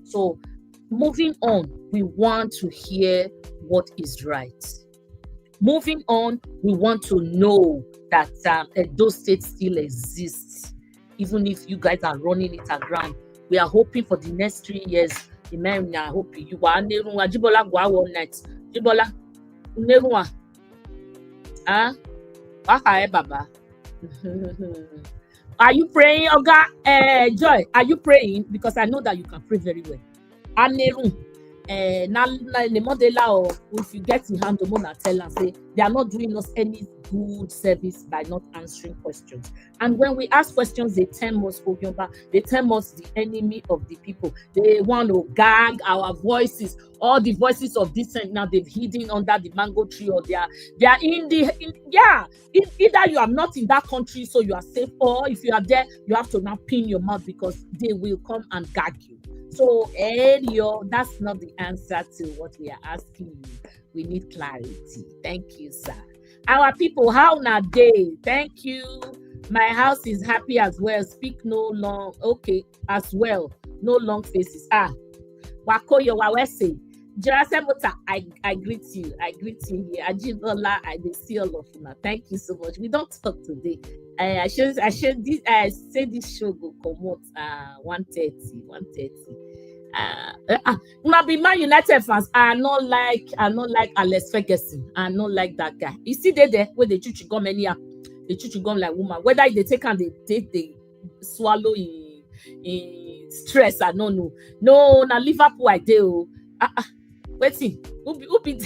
So, moving on, we want to hear what is right. Moving on, we want to know that Edo State still exists, even if you guys are running it aground. We are hoping for the next 3 years. Amen. I hope you are Jibola one night. Jibola Nerua. Baba. Are you praying, Oga? Joy, are you praying? Because I know that you can pray very well. Aneru. If you get in hand, tell and say they are not doing us any good service by not answering questions. And when we ask questions, they term us they term us the enemy of the people. They want to gag our voices. All the voices of dissent now they've hidden under the mango tree, or they are either you are not in that country, so you are safe, or if you are there, you have to now pin your mouth because they will come and gag you. So, that's not the answer to what we are asking you. We need clarity. Thank you, sir. Our people, how na day? Thank you. My house is happy as well. Speak no long. Okay, as well. No long faces. Wakoyo Wawese. Jerasemota, I greet you. I greet you here. Ajibola, I see all of you now. Thank you so much. We don't talk today. I say this show go come out 1:30. Now be Man United fans. I not like Alex Ferguson. I not like that guy. You see there where the chuchu gum anyhow. The chuchu gum like woman. Whether they take and they swallow in stress. I don't know. No, now Liverpool I do. Waiting. Who be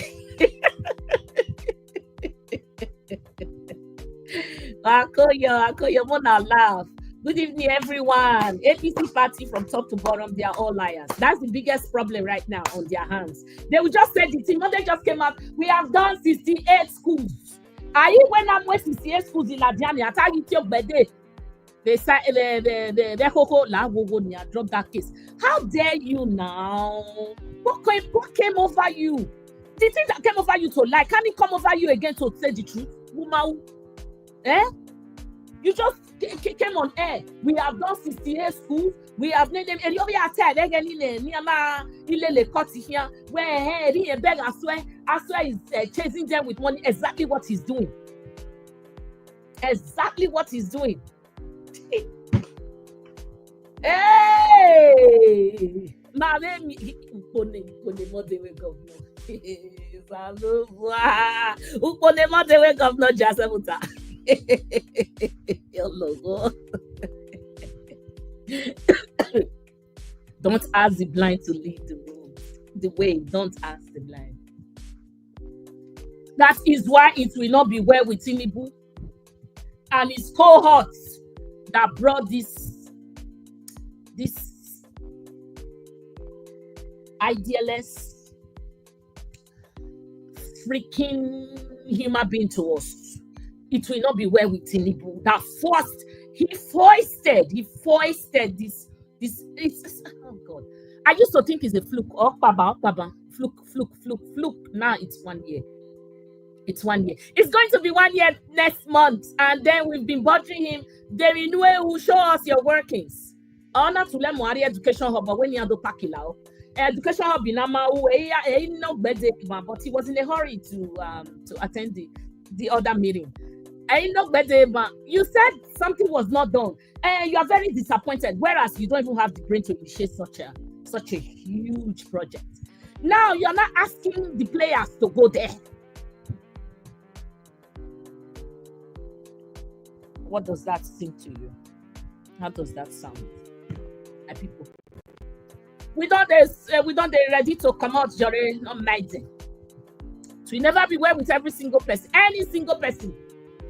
Akoyo, wanna laugh. Good evening, everyone. APC party from top to bottom, they are all liars. That's the biggest problem right now on their hands. They will just say the team. When they just came out, we have done 68 schools. Are you when I'm with 68 schools in Ladiani? I tell you your birthday. They say they drop that case. How dare you now? What came over you? The thing that came over you to lie, can it come over you again to say the truth? Woman, you just came on air. We have done 68 schools. We have named them. And over here, where he beg as well is chasing them with money. Exactly what he's doing. Exactly what he's doing. Hey, my name Upone Modewe Governor. Upone Modewe Governor Jasamuta. Hello. Don't ask the blind to lead the way. Don't ask the blind. That is why it will not be well with Tinubu and his cohorts that brought this idealist freaking human being to us. It will not be well with Tinubu. That he foisted this. It's oh God. I used to think it's a fluke. Oh, Baba, fluke. Now it's 1 year. It's 1 year. It's going to be 1 year next month, and then we've been bothering him. There is no way who show us your workings. Honor to learn more education hub, but when you have the pakilao, education hub in Nama, but he was in a hurry to attend the other meeting. You said something was not done, and you are very disappointed. Whereas you don't even have the brain to initiate such a huge project. Now you're not asking the players to go there. What does that seem to you? How does that sound? People, we don't ready to come out, Jore, not minding. So we never be well with every single person, any single person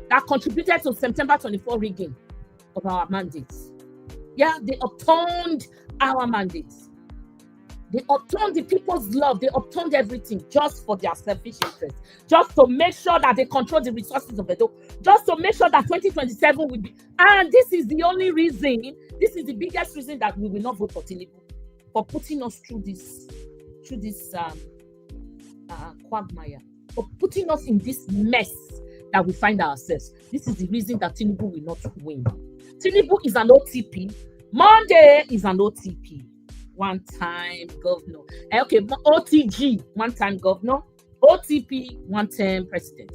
that contributed to September 24 rigging of our mandates. Yeah, they upturned our mandates. They upturned the people's love. They upturned everything just for their selfish interest. Just to make sure that they control the resources of Edo. Just to make sure that 2027 will be. And this is the only reason, this is the biggest reason that we will not vote for Tinubu. For putting us through this quagmire. For putting us in this mess that we find ourselves. This is the reason that Tinubu will not win. Tinubu is an OTP. Monday is an OTP. One-time governor. Okay, OTG, one-time governor. OTP, one-term president.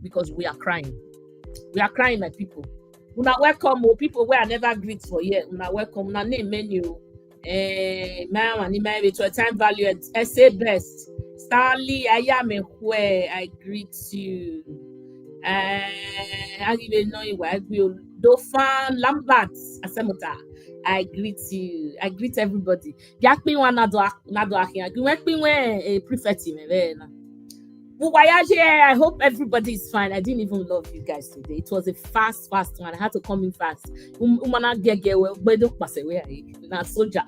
Because we are crying. We are crying, my people. Una welcome, people where I never greet for here. Una welcome. Una name menu. To a time value at SA Best. Starly, I greet you. I even know you. I will. Dauphin Lambert Asemota, I greet you. I greet everybody. Yakpi one nado akia. Gwekpi we a prefect I hope everybody is fine. I didn't even love you guys today. It was a fast one. I had to come in fast. Umana gege we do pass away. Na soldier.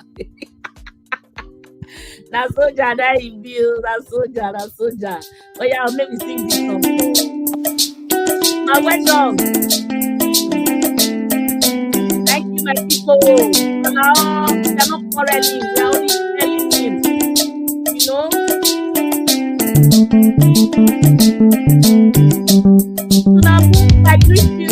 Na soldier that he build. Na soldier. Oh yeah, I'll maybe sing this song. I went on. My people, now they're not quarreling, they're only telling him, you know. So now I greet you.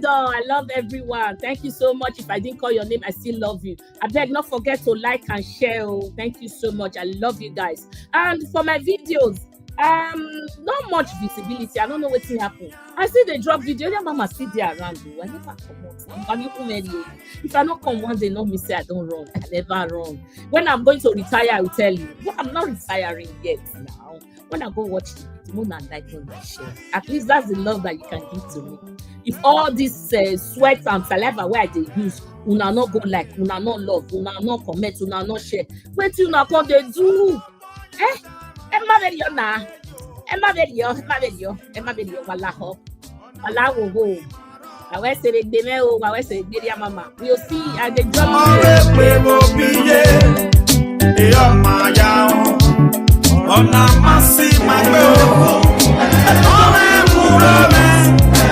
I love everyone. Thank you so much. If I didn't call your name, I still love you. I beg not forget to like and share. Oh, thank you so much. I love you guys. And for my videos, not much visibility. I don't know what's happening. I see they drop video. Their mama still there around you. I never come out. If I don't come once, they know me say I don't run. I never run. When I'm going to retire, I will tell you. But I'm not retiring yet now. When I go watch the moon and like on my share, at least that's the love that you can give to me. If all this sweat and saliva where they use, una not go like, una not love, una not comment, una not share. What you not going to do? Emma video, Walaho, Walawo. I will say the Demeo, I will say the Mama. We'll see at the job. On a massive